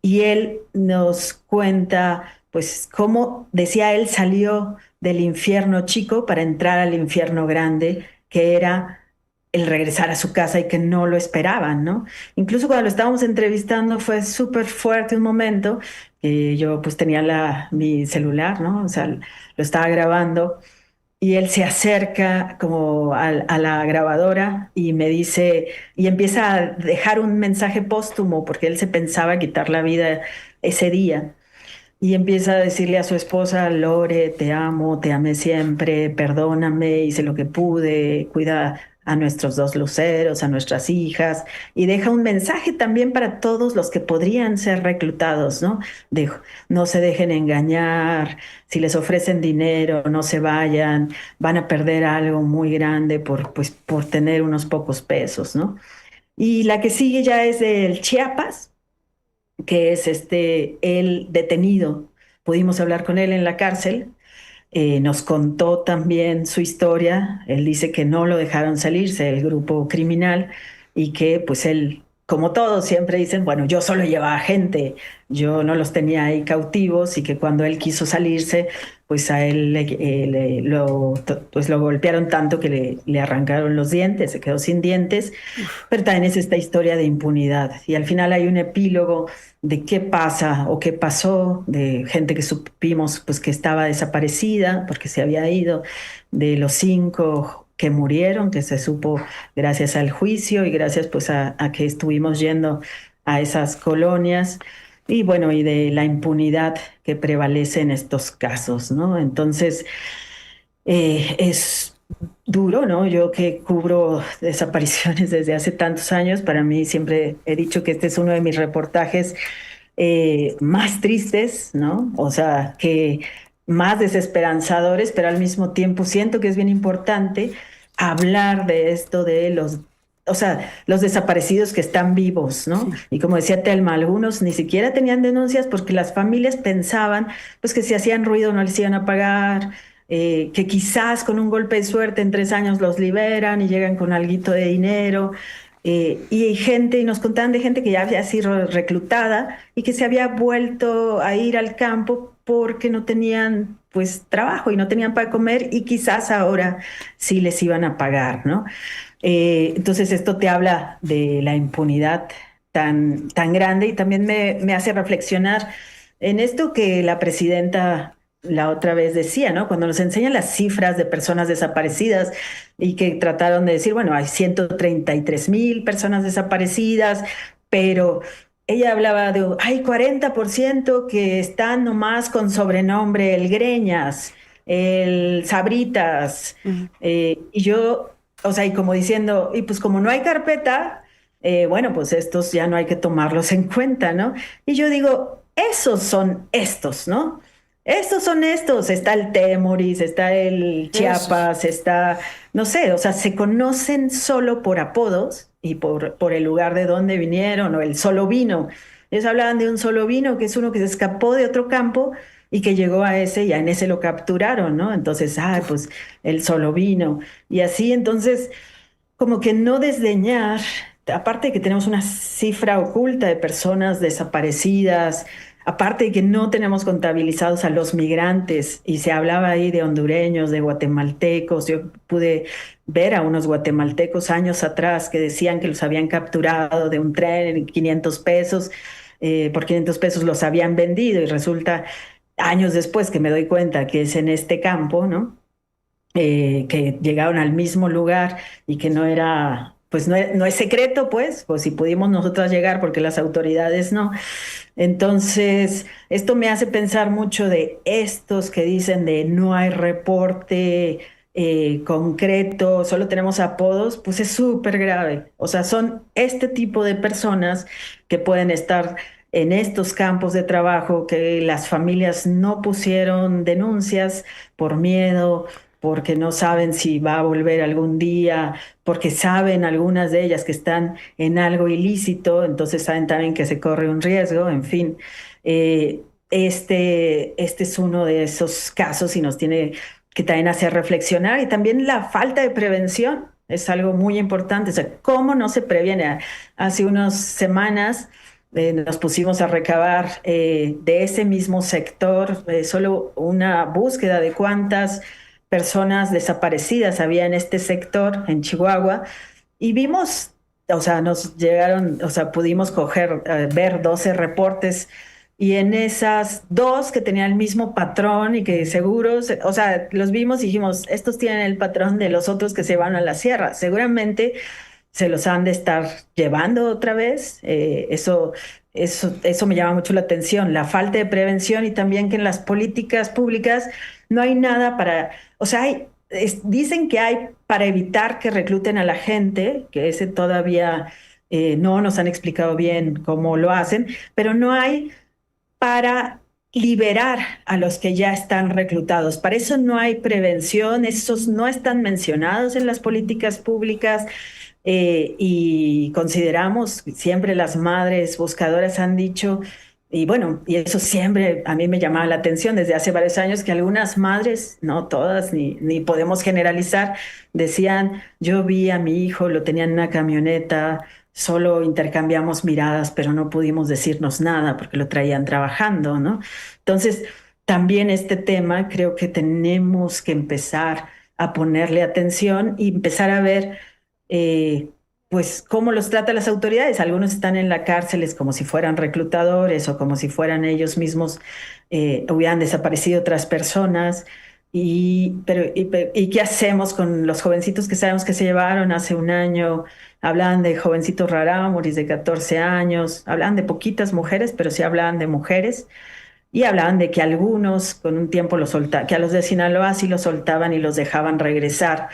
Y él nos cuenta, pues, cómo, decía él, salió del infierno chico para entrar al infierno grande, que era el regresar a su casa y que no lo esperaban, ¿no? Incluso cuando lo estábamos entrevistando fue súper fuerte un momento, yo pues tenía mi celular, ¿no? O sea, lo estaba grabando y él se acerca como a la grabadora y me dice, y empieza a dejar un mensaje póstumo porque él se pensaba quitar la vida ese día. Y empieza a decirle a su esposa, Lore, te amo, te amé siempre, perdóname, hice lo que pude, cuida a nuestros dos luceros, a nuestras hijas, y deja un mensaje también para todos los que podrían ser reclutados, ¿no? No se dejen engañar, si les ofrecen dinero, no se vayan, van a perder algo muy grande por tener unos pocos pesos, ¿no? Y la que sigue ya es del Chiapas, que es el detenido. Pudimos hablar con él en la cárcel, nos contó también su historia. Él dice que no lo dejaron salirse del grupo criminal y que pues él, como todos, siempre dicen, bueno, yo solo llevaba gente, yo no los tenía ahí cautivos y que cuando él quiso salirse, pues a él pues lo golpearon tanto que le arrancaron los dientes, se quedó sin dientes, pero también es esta historia de impunidad. Y al final hay un epílogo de qué pasa o qué pasó, de gente que supimos pues que estaba desaparecida porque se había ido, de los 5 que murieron, que se supo gracias al juicio y gracias pues a que estuvimos yendo a esas colonias y bueno, y de la impunidad que prevalece en estos casos, ¿no? Entonces, es duro, ¿no? Yo que cubro desapariciones desde hace tantos años, para mí siempre he dicho que este es uno de mis reportajes más tristes, ¿no? O sea, que más desesperanzadores, pero al mismo tiempo siento que es bien importante hablar de esto de o sea, los desaparecidos que están vivos, ¿no?
Sí.
Y como decía Telma, algunos ni siquiera tenían denuncias porque las familias pensaban, pues que si hacían ruido no les iban a pagar, que quizás con un golpe de suerte en 3 años los liberan y llegan con alguito de dinero. Y hay gente, y nos contaban de gente que ya había sido reclutada y que se había vuelto a ir al campo porque no tenían pues trabajo y no tenían para comer y quizás ahora sí les iban a pagar, ¿no? Entonces esto te habla de la impunidad tan grande y también me hace reflexionar en esto que la presidenta la otra vez decía, ¿no? Cuando nos enseñan las cifras de personas desaparecidas y que trataron de decir, bueno, hay 133,000 personas desaparecidas, pero ella hablaba de, hay 40% que están nomás con sobrenombre el Greñas, el Sabritas,
Ujú.
y yo, o sea, y como diciendo, y pues como no hay carpeta, bueno, pues estos ya no hay que tomarlos en cuenta, ¿no? Y yo digo, esos son estos, ¿no? Estos son estos, está el Temoris, está el
Esos.
Chiapas, está, no sé, o sea, se conocen solo por apodos y por el lugar de donde vinieron o el solo vino. Ellos hablaban de un solo vino, que es uno que se escapó de otro campo y que llegó a ese y en ese lo capturaron, ¿no? Entonces, pues el solo vino. Y así, entonces, como que no desdeñar, aparte de que tenemos una cifra oculta de personas desaparecidas, aparte de que no tenemos contabilizados a los migrantes, y se hablaba ahí de hondureños, de guatemaltecos, yo pude ver a unos guatemaltecos años atrás que decían que los habían capturado de un tren en 500 pesos, por 500 pesos los habían vendido y resulta años después que me doy cuenta que es en este campo, ¿no? Que llegaron al mismo lugar y que no era, pues no es secreto, pues si pudimos nosotras llegar porque las autoridades no. Entonces, esto me hace pensar mucho de estos que dicen de no hay reporte concreto, solo tenemos apodos, pues es súper grave. O sea, son este tipo de personas que pueden estar en estos campos de trabajo que las familias no pusieron denuncias por miedo, porque no saben si va a volver algún día, porque saben algunas de ellas que están en algo ilícito, entonces saben también que se corre un riesgo, en fin. Este es uno de esos casos y nos tiene que también hacer reflexionar y también la falta de prevención es algo muy importante, o sea, cómo no se previene. Hace unas semanas nos pusimos a recabar de ese mismo sector solo una búsqueda de cuántas personas desaparecidas había en este sector, en Chihuahua, y vimos, o sea, nos llegaron, o sea, pudimos ver 12 reportes y en esas dos que tenían el mismo patrón y que seguros, o sea, los vimos y dijimos, estos tienen el patrón de los otros que se van a la sierra. Seguramente se los han de estar llevando otra vez. Eso me llama mucho la atención, la falta de prevención y también que en las políticas públicas no hay nada para, o sea, dicen que hay para evitar que recluten a la gente, que ese todavía no nos han explicado bien cómo lo hacen, pero no hay para liberar a los que ya están reclutados. Para eso no hay prevención, esos no están mencionados en las políticas públicas. Y consideramos, siempre las madres buscadoras han dicho, y bueno, y eso siempre a mí me llamaba la atención desde hace varios años, que algunas madres, no todas, ni podemos generalizar, decían, yo vi a mi hijo, lo tenía en una camioneta, solo intercambiamos miradas, pero no pudimos decirnos nada porque lo traían trabajando, ¿no? Entonces, también este tema creo que tenemos que empezar a ponerle atención y empezar a ver pues cómo los tratan las autoridades. Algunos están en la cárcel como si fueran reclutadores o como si fueran ellos mismos, hubieran desaparecido otras personas. ¿Y qué hacemos con los jovencitos que sabemos que se llevaron hace un año? Hablaban de jovencitos rarámuris de 14 años, hablaban de poquitas mujeres, pero sí hablaban de mujeres. Y hablaban de que algunos con un tiempo los soltaban, que a los de Sinaloa sí los soltaban y los dejaban regresar,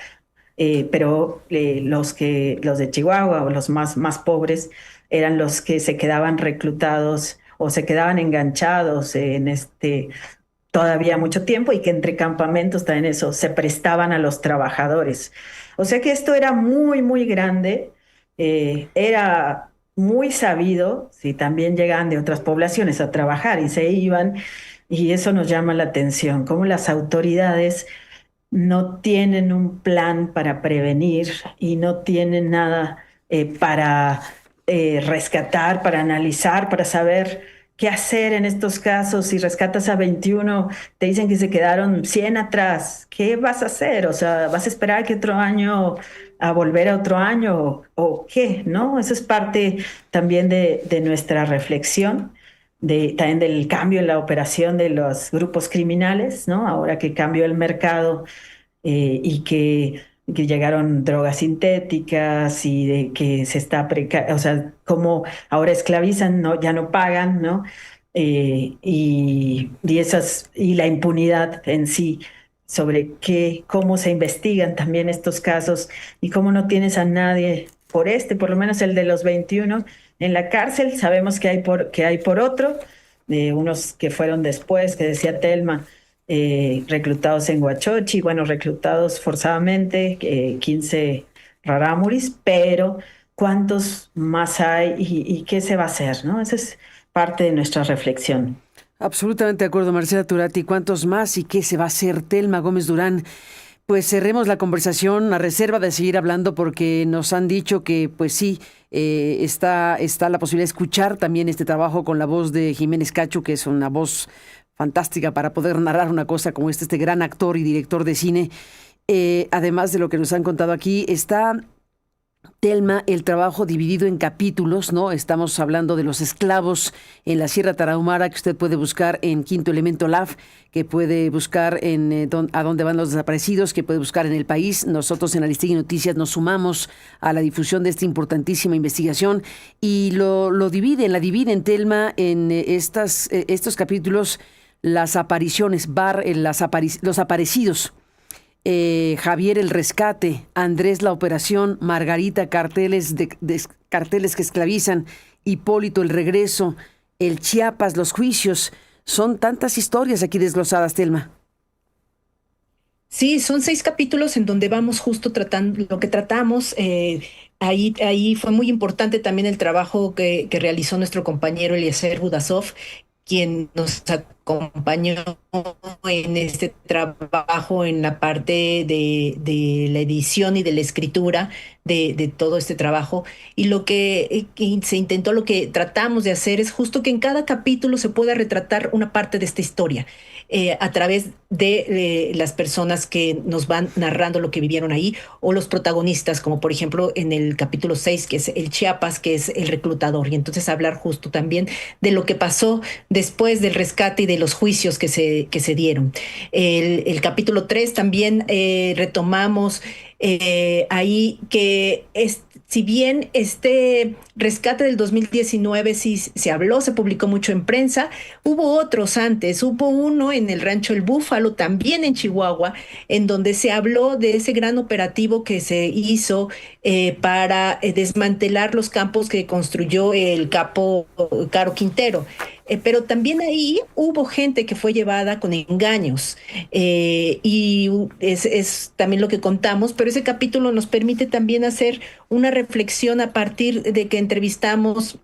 pero los de Chihuahua o los más pobres eran los que se quedaban reclutados o se quedaban enganchados en todavía mucho tiempo, y que entre campamentos también eso se prestaban a los trabajadores. O sea que esto era muy, muy grande, era muy sabido, si también llegaban de otras poblaciones a trabajar y se iban, y eso nos llama la atención, cómo las autoridades no tienen un plan para prevenir y no tienen nada para rescatar, para analizar, para saber qué hacer en estos casos. Si rescatas a 21, te dicen que se quedaron 100 atrás. ¿Qué vas a hacer? O sea, ¿vas a esperar que otro año, a volver a otro año o qué? ¿No? Eso es parte también de nuestra reflexión. También del cambio en la operación de los grupos criminales, ¿no? Ahora que cambió el mercado y que llegaron drogas sintéticas y de que se está, o sea, como ahora esclavizan, ¿no? Ya no pagan, ¿no? Y la impunidad en sí, sobre cómo se investigan también estos casos y cómo no tienes a nadie por lo menos el de los 21 en la cárcel. Sabemos que hay por otro, unos que fueron después, que decía Telma, reclutados en Huachochi, bueno, reclutados forzadamente, 15 rarámuris, pero ¿cuántos más hay y qué se va a hacer? ¿No? Esa es parte de nuestra reflexión.
Absolutamente de acuerdo, Marcela Turati. ¿Cuántos más y qué se va a hacer? Telma Gómez Durán. Pues cerremos la conversación a reserva de seguir hablando, porque nos han dicho que, pues sí, está la posibilidad de escuchar también este trabajo con la voz de Jiménez Cacho, que es una voz fantástica para poder narrar una cosa como este gran actor y director de cine. Además de lo que nos han contado aquí, está, Telma, el trabajo dividido en capítulos, ¿no? Estamos hablando de los esclavos en la Sierra Tarahumara, que usted puede buscar en Quinto Elemento Lab, que puede buscar en A dónde van los desaparecidos, que puede buscar en El País. Nosotros en Aristegui Noticias nos sumamos a la difusión de esta importantísima investigación y la dividen, Telma, en estos capítulos, las apariciones, los aparecidos. Javier el rescate, Andrés la operación, Margarita carteles carteles que esclavizan, Hipólito el regreso, el Chiapas, los juicios. Son tantas historias aquí desglosadas, Telma.
Sí, son 6 capítulos en donde vamos justo tratando lo que tratamos. Ahí fue muy importante también el trabajo que realizó nuestro compañero Eliezer Budasov, quien nos acompañó en este trabajo en la parte de la edición y de la escritura de todo este trabajo. Y lo que se intentó, lo que tratamos de hacer es justo que en cada capítulo se pueda retratar una parte de esta historia a través de las personas que nos van narrando lo que vivieron ahí, o los protagonistas, como por ejemplo en el capítulo 6, que es el Chiapas, que es el reclutador. Y entonces hablar justo también de lo que pasó después del rescate y de los juicios que se dieron. El capítulo 3 también retomamos ahí que si bien este rescate del 2019 sí se habló, se publicó mucho en prensa, hubo otros antes. Hubo uno en el Rancho El Búfalo, también en Chihuahua, en donde se habló de ese gran operativo que se hizo para desmantelar los campos que construyó el capo Caro Quintero. Pero también ahí hubo gente que fue llevada con engaños, y es también lo que contamos, pero ese capítulo nos permite también hacer una reflexión a partir de que entrevistamos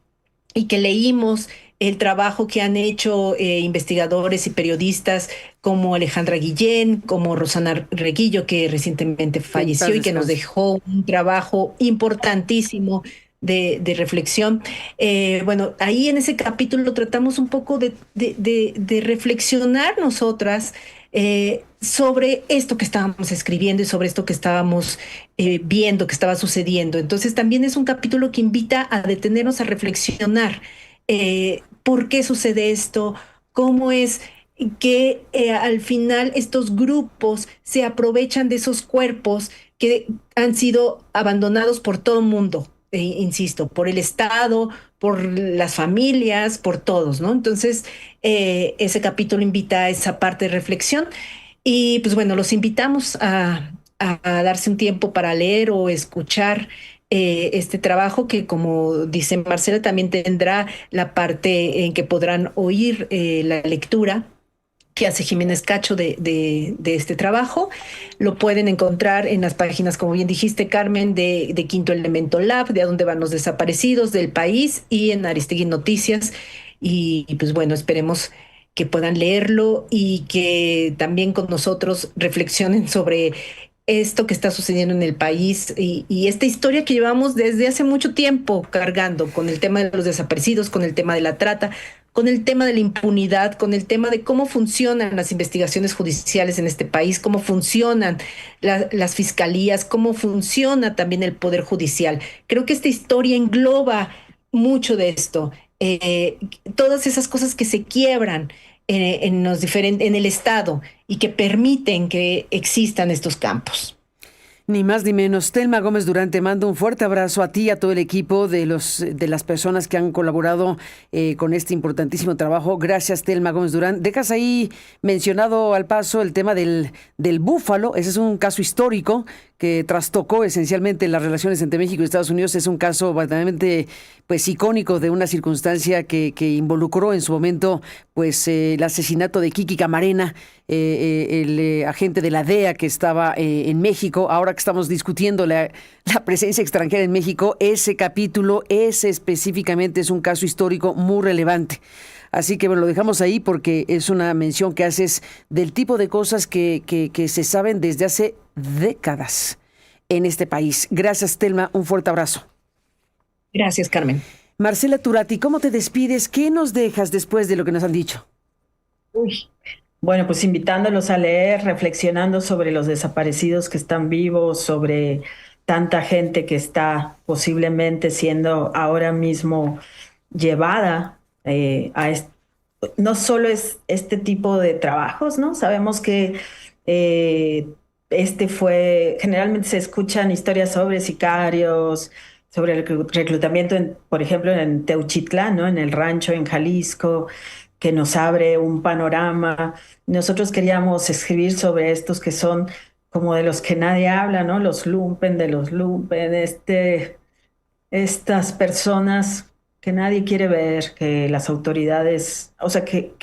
y que leímos el trabajo que han hecho investigadores y periodistas como Alejandra Guillén, como Rosana Reguillo, que recientemente falleció y que nos dejó un trabajo importantísimo de reflexión. Bueno, ahí en ese capítulo tratamos un poco de reflexionar nosotras sobre esto que estábamos escribiendo y sobre esto que estábamos viendo que estaba sucediendo. Entonces también es un capítulo que invita a detenernos a reflexionar por qué sucede esto, cómo es que al final estos grupos se aprovechan de esos cuerpos que han sido abandonados por todo el mundo. Insisto, por el Estado, por las familias, por todos, ¿no? Entonces, ese capítulo invita a esa parte de reflexión y pues bueno, los invitamos a darse un tiempo para leer o escuchar este trabajo que, como dice Marcela, también tendrá la parte en que podrán oír la lectura que hace Jiménez Cacho de este trabajo. Lo pueden encontrar en las páginas, como bien dijiste, Carmen, de Quinto Elemento Lab, de A dónde van los desaparecidos, del País, y en Aristegui Noticias. Y pues bueno, esperemos que puedan leerlo y que también con nosotros reflexionen sobre esto que está sucediendo en el país y esta historia que llevamos desde hace mucho tiempo cargando con el tema de los desaparecidos, con el tema de la trata, con el tema de la impunidad, con el tema de cómo funcionan las investigaciones judiciales en este país, cómo funcionan las fiscalías, cómo funciona también el poder judicial. Creo que esta historia engloba mucho de esto, todas esas cosas que se quiebran en el Estado y que permiten que existan estos campos.
Ni más ni menos. Telma Gómez Durán, te mando un fuerte abrazo a ti y a todo el equipo de las personas que han colaborado con este importantísimo trabajo. Gracias, Telma Gómez Durán. Dejas ahí mencionado al paso el tema del búfalo. Ese es un caso histórico que trastocó esencialmente las relaciones entre México y Estados Unidos. Es un caso verdaderamente pues icónico de una circunstancia que involucró en su momento pues el asesinato de Kiki Camarena, el agente de la DEA que estaba en México. Ahora que estamos discutiendo la presencia extranjera en México, ese capítulo, ese específicamente es un caso histórico muy relevante. Así que bueno, lo dejamos ahí porque es una mención que haces del tipo de cosas que se saben desde hace décadas en este país. Gracias, Telma. Un fuerte abrazo.
Gracias, Carmen.
Marcela Turati, ¿cómo te despides? ¿Qué nos dejas después de lo que nos han dicho?
Uy. Bueno, pues invitándolos a leer, reflexionando sobre los desaparecidos que están vivos, sobre tanta gente que está posiblemente siendo ahora mismo llevada no solo es este tipo de trabajos, ¿no? Sabemos que generalmente se escuchan historias sobre sicarios, sobre el reclutamiento, por ejemplo, en Teuchitlán, ¿no? En el rancho en Jalisco, que nos abre un panorama. Nosotros queríamos escribir sobre estos que son como de los que nadie habla, ¿no? De los lumpen, estas personas que nadie quiere ver, que las autoridades, o sea, que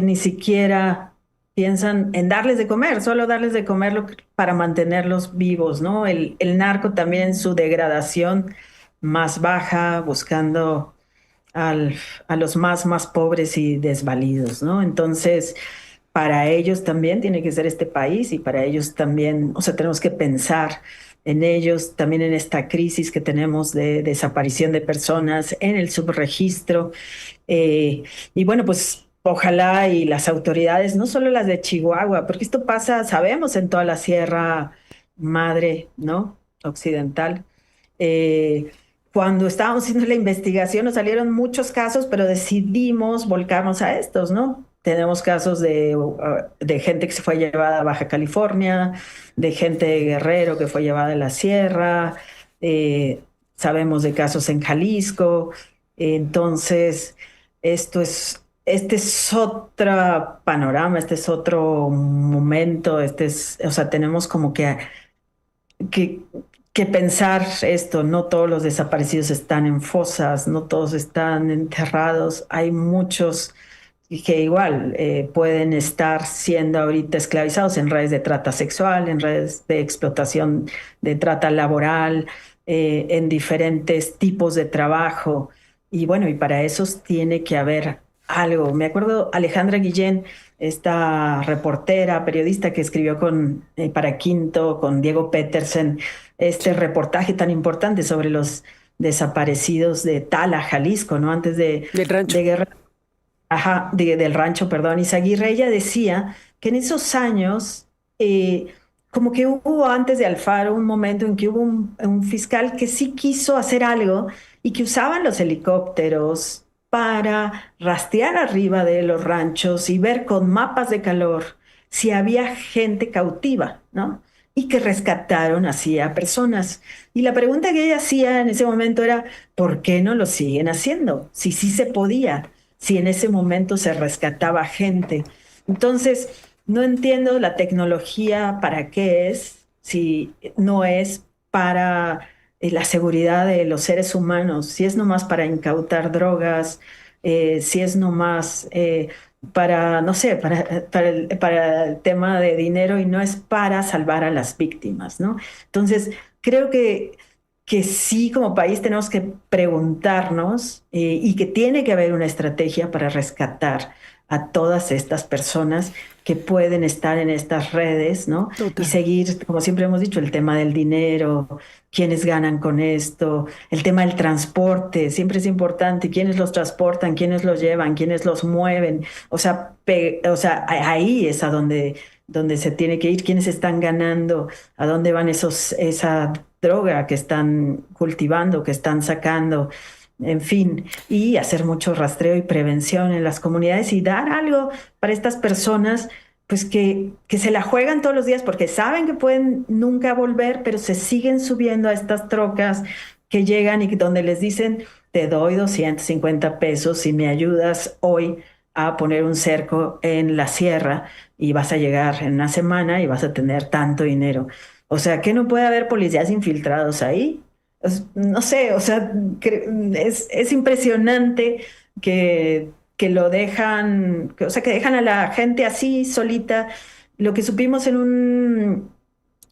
ni siquiera piensan en darles de comer, solo darles de comer para mantenerlos vivos, ¿no? El narco también en su degradación más baja, buscando a los más pobres y desvalidos, ¿no? Entonces, para ellos también tiene que ser este país y para ellos también, o sea, tenemos que pensar en ellos, también en esta crisis que tenemos de desaparición de personas, en el subregistro. Y bueno, pues ojalá y las autoridades, no solo las de Chihuahua, porque esto pasa, sabemos, en toda la Sierra Madre, ¿no? Occidental. Cuando estábamos haciendo la investigación nos salieron muchos casos, pero decidimos volcarnos a estos, ¿no? Tenemos casos de gente que se fue llevada a Baja California, de gente de Guerrero que fue llevada a la sierra, sabemos de casos en Jalisco. Entonces, este es otro panorama, este es otro momento, o sea, tenemos como que pensar esto. No todos los desaparecidos están en fosas, no todos están enterrados, hay muchos que igual pueden estar siendo ahorita esclavizados en redes de trata sexual, en redes de explotación, de trata laboral, en diferentes tipos de trabajo. Y bueno, y para esos tiene que haber algo. Me acuerdo Alejandra Guillén, esta reportera, periodista que escribió para Quinto, con Diego Petersen, este reportaje tan importante sobre los desaparecidos de Tala, Jalisco, ¿no? Antes
Del rancho.
de Guerra. Ajá, del rancho, perdón. Izaguirre, ella decía que en esos años, como que hubo antes de Alfaro un momento en que hubo un fiscal que sí quiso hacer algo y que usaban los helicópteros para rastrear arriba de los ranchos y ver con mapas de calor si había gente cautiva, ¿no? Y que rescataron así a personas. Y la pregunta que ella hacía en ese momento era, ¿por qué no lo siguen haciendo? Si sí se podía, si en ese momento se rescataba gente. Entonces, no entiendo la tecnología para qué es, si no es para la seguridad de los seres humanos, si es nomás para incautar drogas, si es nomás para, no sé, para el tema de dinero y no es para salvar a las víctimas, ¿no? Entonces, creo que sí, como país tenemos que preguntarnos y que tiene que haber una estrategia para rescatar a todas estas personas que pueden estar en estas redes, ¿no? Y
Total.
seguir, como siempre hemos dicho, el tema del dinero, quiénes ganan con esto, el tema del transporte, siempre es importante, quiénes los transportan, quiénes los llevan, quiénes los mueven, ahí es a donde se tiene que ir, quiénes están ganando, a dónde van esa droga que están cultivando, que están sacando, en fin, y hacer mucho rastreo y prevención en las comunidades y dar algo para estas personas, pues que se la juegan todos los días porque saben que pueden nunca volver, pero se siguen subiendo a estas trocas que llegan y donde les dicen, te doy 250 pesos si me ayudas hoy a poner un cerco en la sierra y vas a llegar en una semana y vas a tener tanto dinero. O sea, que no puede haber policías infiltrados ahí. No sé, o sea, es impresionante que lo dejan, o sea, que dejan a la gente así solita. Lo que supimos en un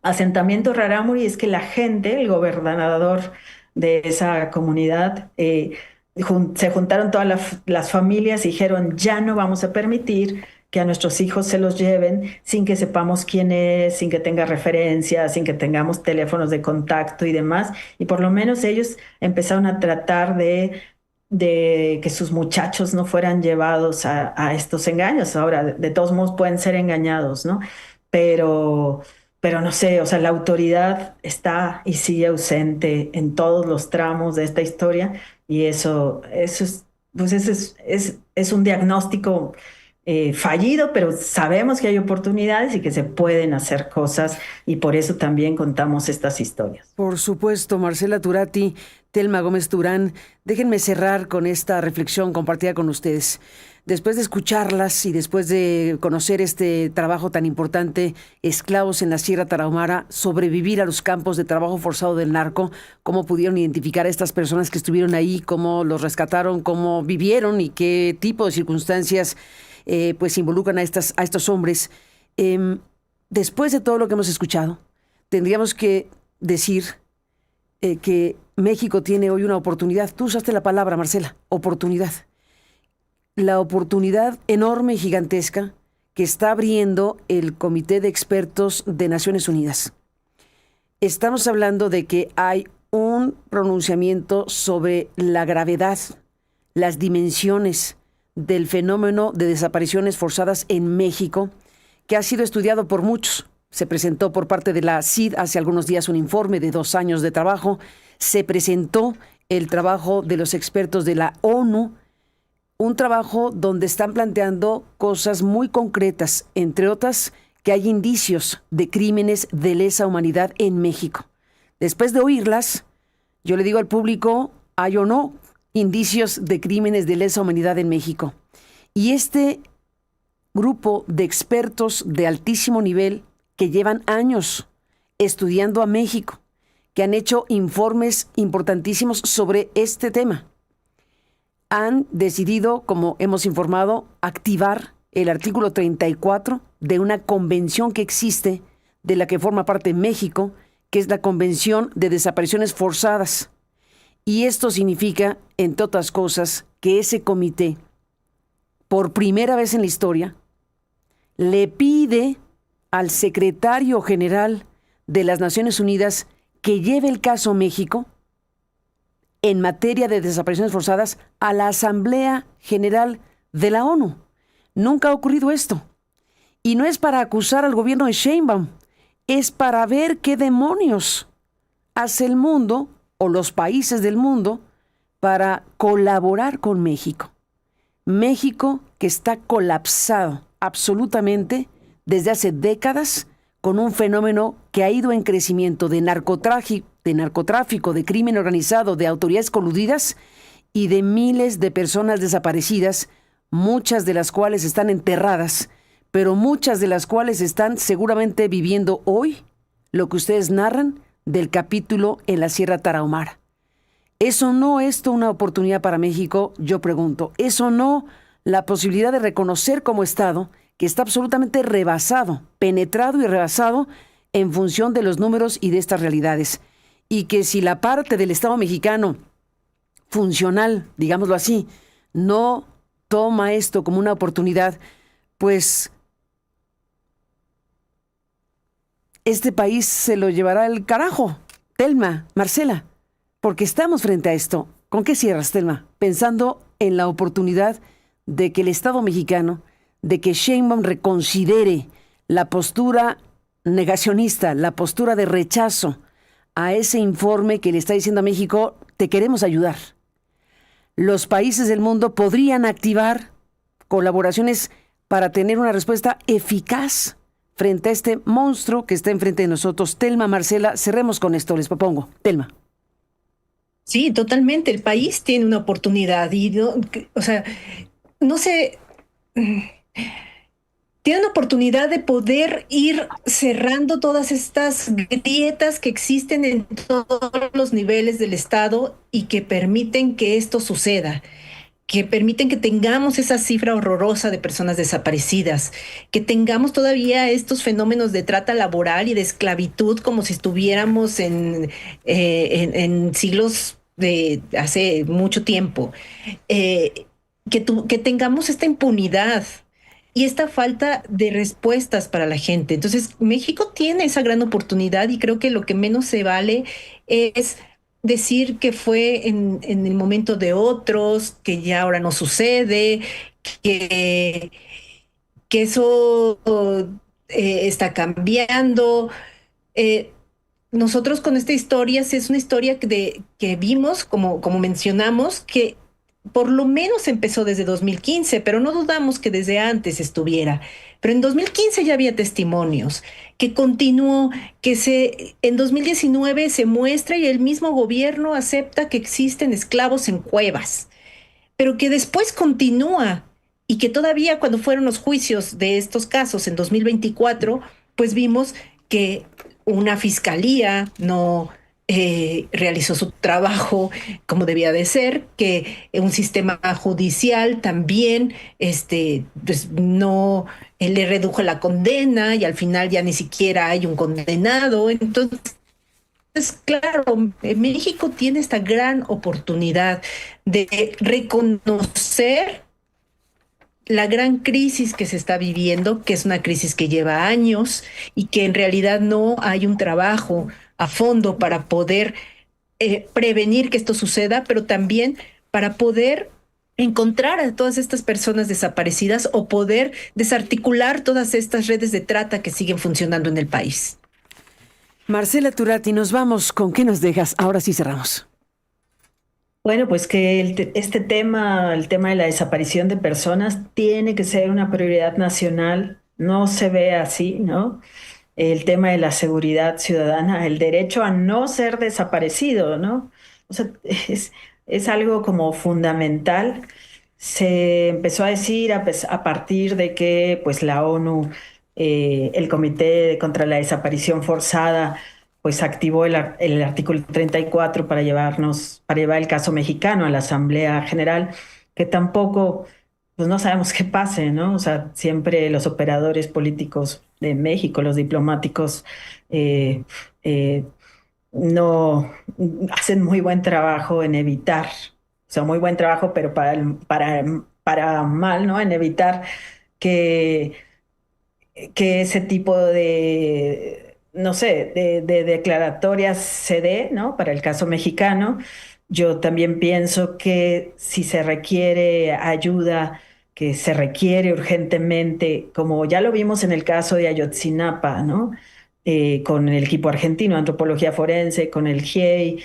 asentamiento rarámuri es que la gente, el gobernador de esa comunidad, se juntaron todas las familias y dijeron, ya no vamos a permitir que a nuestros hijos se los lleven sin que sepamos quién es, sin que tenga referencias, sin que tengamos teléfonos de contacto y demás. Y por lo menos ellos empezaron a tratar de que sus muchachos no fueran llevados a estos engaños. Ahora, de todos modos pueden ser engañados, ¿no? Pero, pero no sé, o sea, la autoridad está y sigue ausente en todos los tramos de esta historia y eso es, pues es un diagnóstico fallido, pero sabemos que hay oportunidades y que se pueden hacer cosas y por eso también contamos estas historias.
Por supuesto, Marcela Turati, Telma Gómez Durán, déjenme cerrar con esta reflexión compartida con ustedes. Después de escucharlas y después de conocer este trabajo tan importante, Esclavos en la Sierra Tarahumara, sobrevivir a los campos de trabajo forzado del narco, cómo pudieron identificar a estas personas que estuvieron ahí, cómo los rescataron, cómo vivieron y qué tipo de circunstancias pues involucran a estos hombres. Después de todo lo que hemos escuchado, tendríamos que decir que México tiene hoy una oportunidad. Tú usaste la palabra, Marcela, oportunidad. La oportunidad enorme y gigantesca que está abriendo el Comité de Expertos de Naciones Unidas. Estamos hablando de que hay un pronunciamiento sobre la gravedad, las dimensiones del fenómeno de desapariciones forzadas en México, que ha sido estudiado por muchos. Se presentó por parte de la CID hace algunos días un informe de 2 años de trabajo. Se presentó el trabajo de los expertos de la ONU, un trabajo donde están planteando cosas muy concretas, entre otras, que hay indicios de crímenes de lesa humanidad en México. Después de oírlas, yo le digo al público, ¿hay o no indicios de crímenes de lesa humanidad en México? Y este grupo de expertos de altísimo nivel que llevan años estudiando a México, que han hecho informes importantísimos sobre este tema, han decidido, como hemos informado, activar el artículo 34 de una convención que existe, de la que forma parte México, que es la Convención de Desapariciones Forzadas. Y esto significa, entre otras cosas, que ese comité, por primera vez en la historia, le pide al secretario general de las Naciones Unidas que lleve el caso México en materia de desapariciones forzadas a la Asamblea General de la ONU. Nunca ha ocurrido esto. Y no es para acusar al gobierno de Sheinbaum, es para ver qué demonios hace el mundo o los países del mundo para colaborar con México. México que está colapsado absolutamente desde hace décadas con un fenómeno que ha ido en crecimiento de narcotráfico, de crimen organizado, de autoridades coludidas y de miles de personas desaparecidas, muchas de las cuales están enterradas, pero muchas de las cuales están seguramente viviendo hoy lo que ustedes narran del capítulo en la Sierra Tarahumara. ¿Eso no es esto una oportunidad para México? Yo pregunto, ¿eso no la posibilidad de reconocer como Estado que está absolutamente rebasado, penetrado y rebasado en función de los números y de estas realidades? Y que si la parte del Estado mexicano funcional, digámoslo así, no toma esto como una oportunidad, pues este país se lo llevará al carajo. Telma, Marcela, porque estamos frente a esto. ¿Con qué cierras, Telma? Pensando en la oportunidad de que el Estado mexicano, de que Sheinbaum reconsidere la postura negacionista, la postura de rechazo a ese informe que le está diciendo a México, te queremos ayudar. Los países del mundo podrían activar colaboraciones para tener una respuesta eficaz frente a este monstruo que está enfrente de nosotros. Telma, Marcela, cerremos con esto, les propongo. Telma.
Sí, totalmente. El país tiene una oportunidad y, o sea, no sé, tiene una oportunidad de poder ir cerrando todas estas grietas que existen en todos los niveles del Estado y que permiten que esto suceda, que permiten que tengamos esa cifra horrorosa de personas desaparecidas, que tengamos todavía estos fenómenos de trata laboral y de esclavitud como si estuviéramos en siglos de hace mucho tiempo, que tengamos esta impunidad y esta falta de respuestas para la gente. Entonces, México tiene esa gran oportunidad y creo que lo que menos se vale es decir que fue en el momento de otros, que ya ahora no sucede, que, que eso está cambiando. Eh, Nosotros con esta historia, sí, es una historia que vimos, como mencionamos, que por lo menos empezó desde 2015, pero no dudamos que desde antes estuviera. Pero en 2015 ya había testimonios, que continuó, en 2019 se muestra y el mismo gobierno acepta que existen esclavos en cuevas, pero que después continúa y que todavía cuando fueron los juicios de estos casos en 2024, pues vimos que una fiscalía no realizó su trabajo como debía de ser, que un sistema judicial también pues no le redujo la condena y al final ya ni siquiera hay un condenado. Entonces, claro, México tiene esta gran oportunidad de reconocer la gran crisis que se está viviendo, que es una crisis que lleva años y que en realidad no hay un trabajo a fondo para poder prevenir que esto suceda, pero también para poder encontrar a todas estas personas desaparecidas o poder desarticular todas estas redes de trata que siguen funcionando en el país.
Marcela Turati, nos vamos. ¿Con qué nos dejas? Ahora sí cerramos.
Bueno, pues que este tema, el tema de la desaparición de personas, tiene que ser una prioridad nacional. No se ve así, ¿no? El tema de la seguridad ciudadana, el derecho a no ser desaparecido, ¿no? O sea, es algo como fundamental. Se empezó a decir a partir de que pues la ONU, el Comité contra la Desaparición Forzada, pues activó el artículo 34 para llevar el caso mexicano a la Asamblea General, que tampoco, pues no sabemos qué pase, ¿no? O sea, siempre los operadores políticos de México, los diplomáticos, eh, eh, no hacen muy buen trabajo en evitar, o sea, muy buen trabajo, pero para mal, ¿no? En evitar que, que ese tipo de, no sé, de declaratorias se dé, ¿no? Para el caso mexicano. Yo también pienso que si se requiere ayuda, que se requiere urgentemente, como ya lo vimos en el caso de Ayotzinapa, ¿no? Con el equipo argentino de antropología forense, con el GIEI,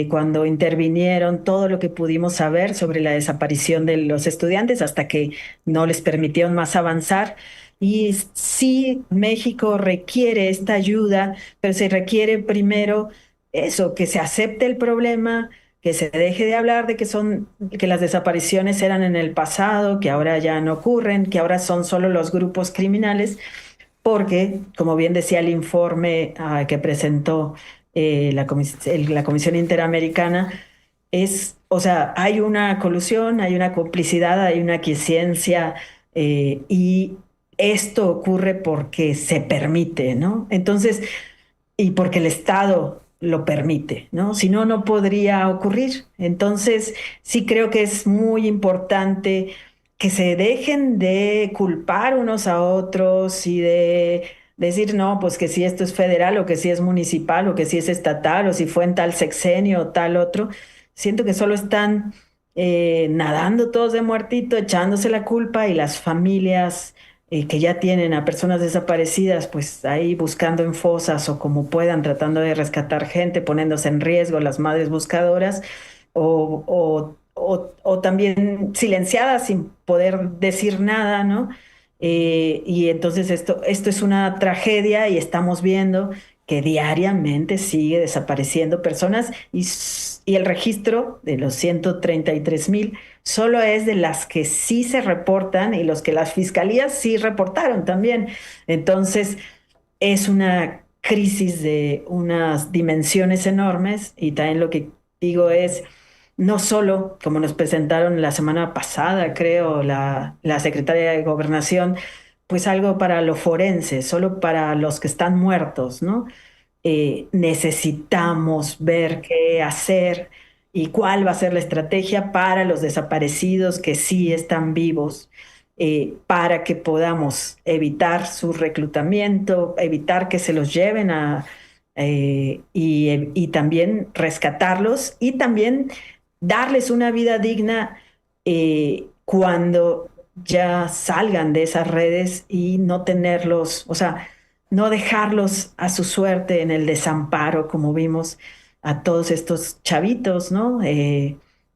cuando intervinieron todo lo que pudimos saber sobre la desaparición de los estudiantes hasta que no les permitieron más avanzar. Y sí, México requiere esta ayuda, pero se requiere primero eso, que se acepte el problema, que se deje de hablar de que las desapariciones eran en el pasado, que ahora ya no ocurren, que ahora son solo los grupos criminales, porque, como bien decía el informe que presentó la Comisión Interamericana, o sea, hay una colusión, hay una complicidad, hay una aquiescencia, y esto ocurre porque se permite, ¿no? Entonces, y porque el Estado lo permite, ¿no? Si no, no podría ocurrir. Entonces, sí creo que es muy importante que se dejen de culpar unos a otros y de decir, no, pues que si esto es federal o que si es municipal o que si es estatal o si fue en tal sexenio o tal otro. Siento que solo están nadando todos de muertito, echándose la culpa, y las familias que ya tienen a personas desaparecidas, pues ahí buscando en fosas o como puedan, tratando de rescatar gente, poniéndose en riesgo las madres buscadoras, o también silenciadas sin poder decir nada, ¿no? Y entonces esto es una tragedia, y estamos viendo que diariamente sigue desapareciendo personas, y el registro de los 133,000 solo es de las que sí se reportan y los que las fiscalías sí reportaron también. Entonces, es una crisis de unas dimensiones enormes, y también lo que digo es, no solo como nos presentaron la semana pasada, creo, la secretaria de Gobernación, pues algo para lo forense, solo para los que están muertos, ¿no? Necesitamos ver qué hacer y cuál va a ser la estrategia para los desaparecidos que sí están vivos, para que podamos evitar su reclutamiento, evitar que se los lleven y también rescatarlos, y también darles una vida digna cuando ya salgan de esas redes, y no tenerlos, o sea, no dejarlos a su suerte en el desamparo, como vimos a todos estos chavitos, ¿no?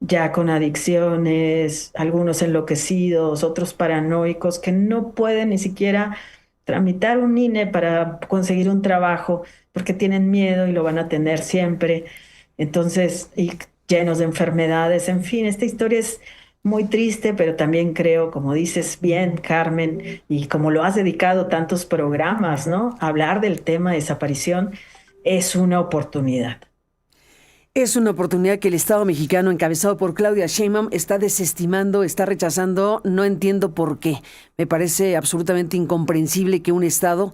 Ya con adicciones, algunos enloquecidos, otros paranoicos, que no pueden ni siquiera tramitar un INE para conseguir un trabajo porque tienen miedo y lo van a tener siempre. Entonces, y llenos de enfermedades, en fin, esta historia es muy triste, pero también creo, como dices bien, Carmen, y como lo has dedicado tantos programas, ¿no? Hablar del tema de desaparición es una oportunidad.
Es una oportunidad que el Estado mexicano, encabezado por Claudia Sheinbaum, está desestimando, está rechazando. No entiendo por qué. Me parece absolutamente incomprensible que un Estado,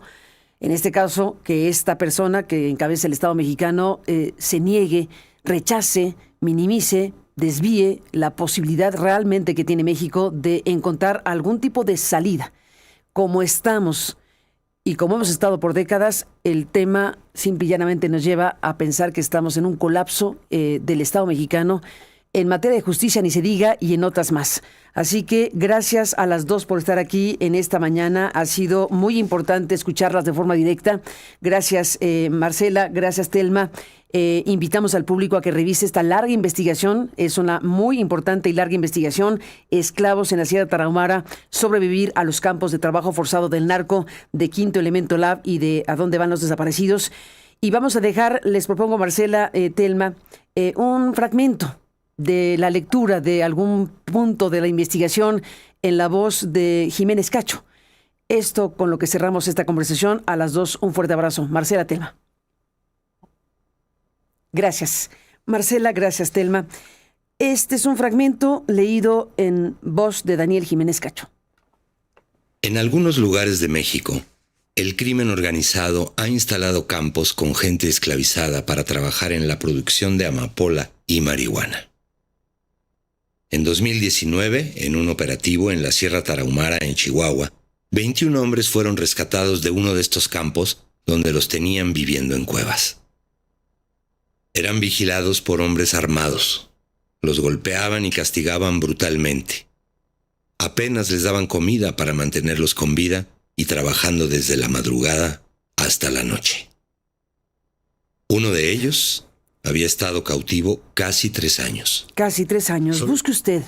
en este caso, que esta persona que encabeza el Estado mexicano, se niegue, rechace, minimice, desvíe la posibilidad realmente que tiene México de encontrar algún tipo de salida. Como estamos y como hemos estado por décadas, el tema simple y llanamente nos lleva a pensar que estamos en un colapso del Estado mexicano en materia de justicia, ni se diga, y en otras más. Así que gracias a las dos por estar aquí en esta mañana. Ha sido muy importante escucharlas de forma directa. Gracias, Marcela. Gracias, Telma. Invitamos al público a que revise esta larga investigación. Es una muy importante y larga investigación. Esclavos en la Sierra Tarahumara, sobrevivir a los campos de trabajo forzado del narco, de Quinto Elemento Lab y de A dónde van los desaparecidos. Y vamos a dejar, les propongo, Marcela, Telma, un fragmento de la lectura de algún punto de la investigación en la voz de Jiménez Cacho. Esto con lo que cerramos esta conversación. A las dos, un fuerte abrazo. Marcela, Telma. Gracias, Marcela, gracias, Telma. Este es un fragmento leído en voz de Daniel Jiménez Cacho.
En algunos lugares de México, el crimen organizado ha instalado campos con gente esclavizada para trabajar en la producción de amapola y marihuana. En 2019, en un operativo en la Sierra Tarahumara, en Chihuahua, 21 hombres fueron rescatados de uno de estos campos donde los tenían viviendo en cuevas. Eran vigilados por hombres armados. Los golpeaban y castigaban brutalmente. Apenas les daban comida para mantenerlos con vida y trabajando desde la madrugada hasta la noche. Uno de ellos había estado cautivo casi 3 años.
Casi 3 años. Busque usted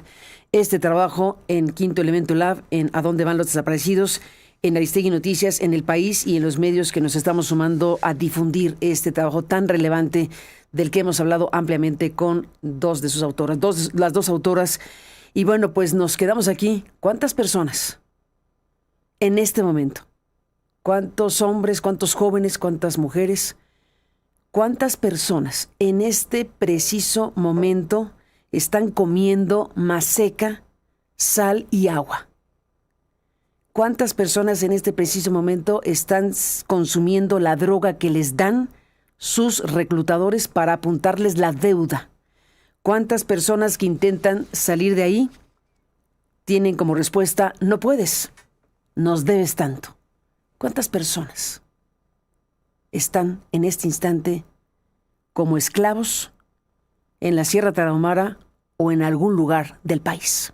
este trabajo en Quinto Elemento Lab, en A dónde van los desaparecidos, en Aristegui Noticias, en El País y en los medios que nos estamos sumando a difundir este trabajo tan relevante del que hemos hablado ampliamente con dos de sus autoras, las dos autoras. Y bueno, pues nos quedamos aquí. ¿Cuántas personas en este momento? ¿Cuántos hombres, cuántos jóvenes, cuántas mujeres, ¿Cuántas personas en este preciso momento están comiendo maseca, sal y agua? ¿Cuántas personas en este preciso momento están consumiendo la droga que les dan sus reclutadores para apuntarles la deuda? ¿Cuántas personas que intentan salir de ahí tienen como respuesta: no puedes, nos debes tanto? ¿Cuántas personas están en este instante como esclavos en la Sierra Tarahumara o en algún lugar del país?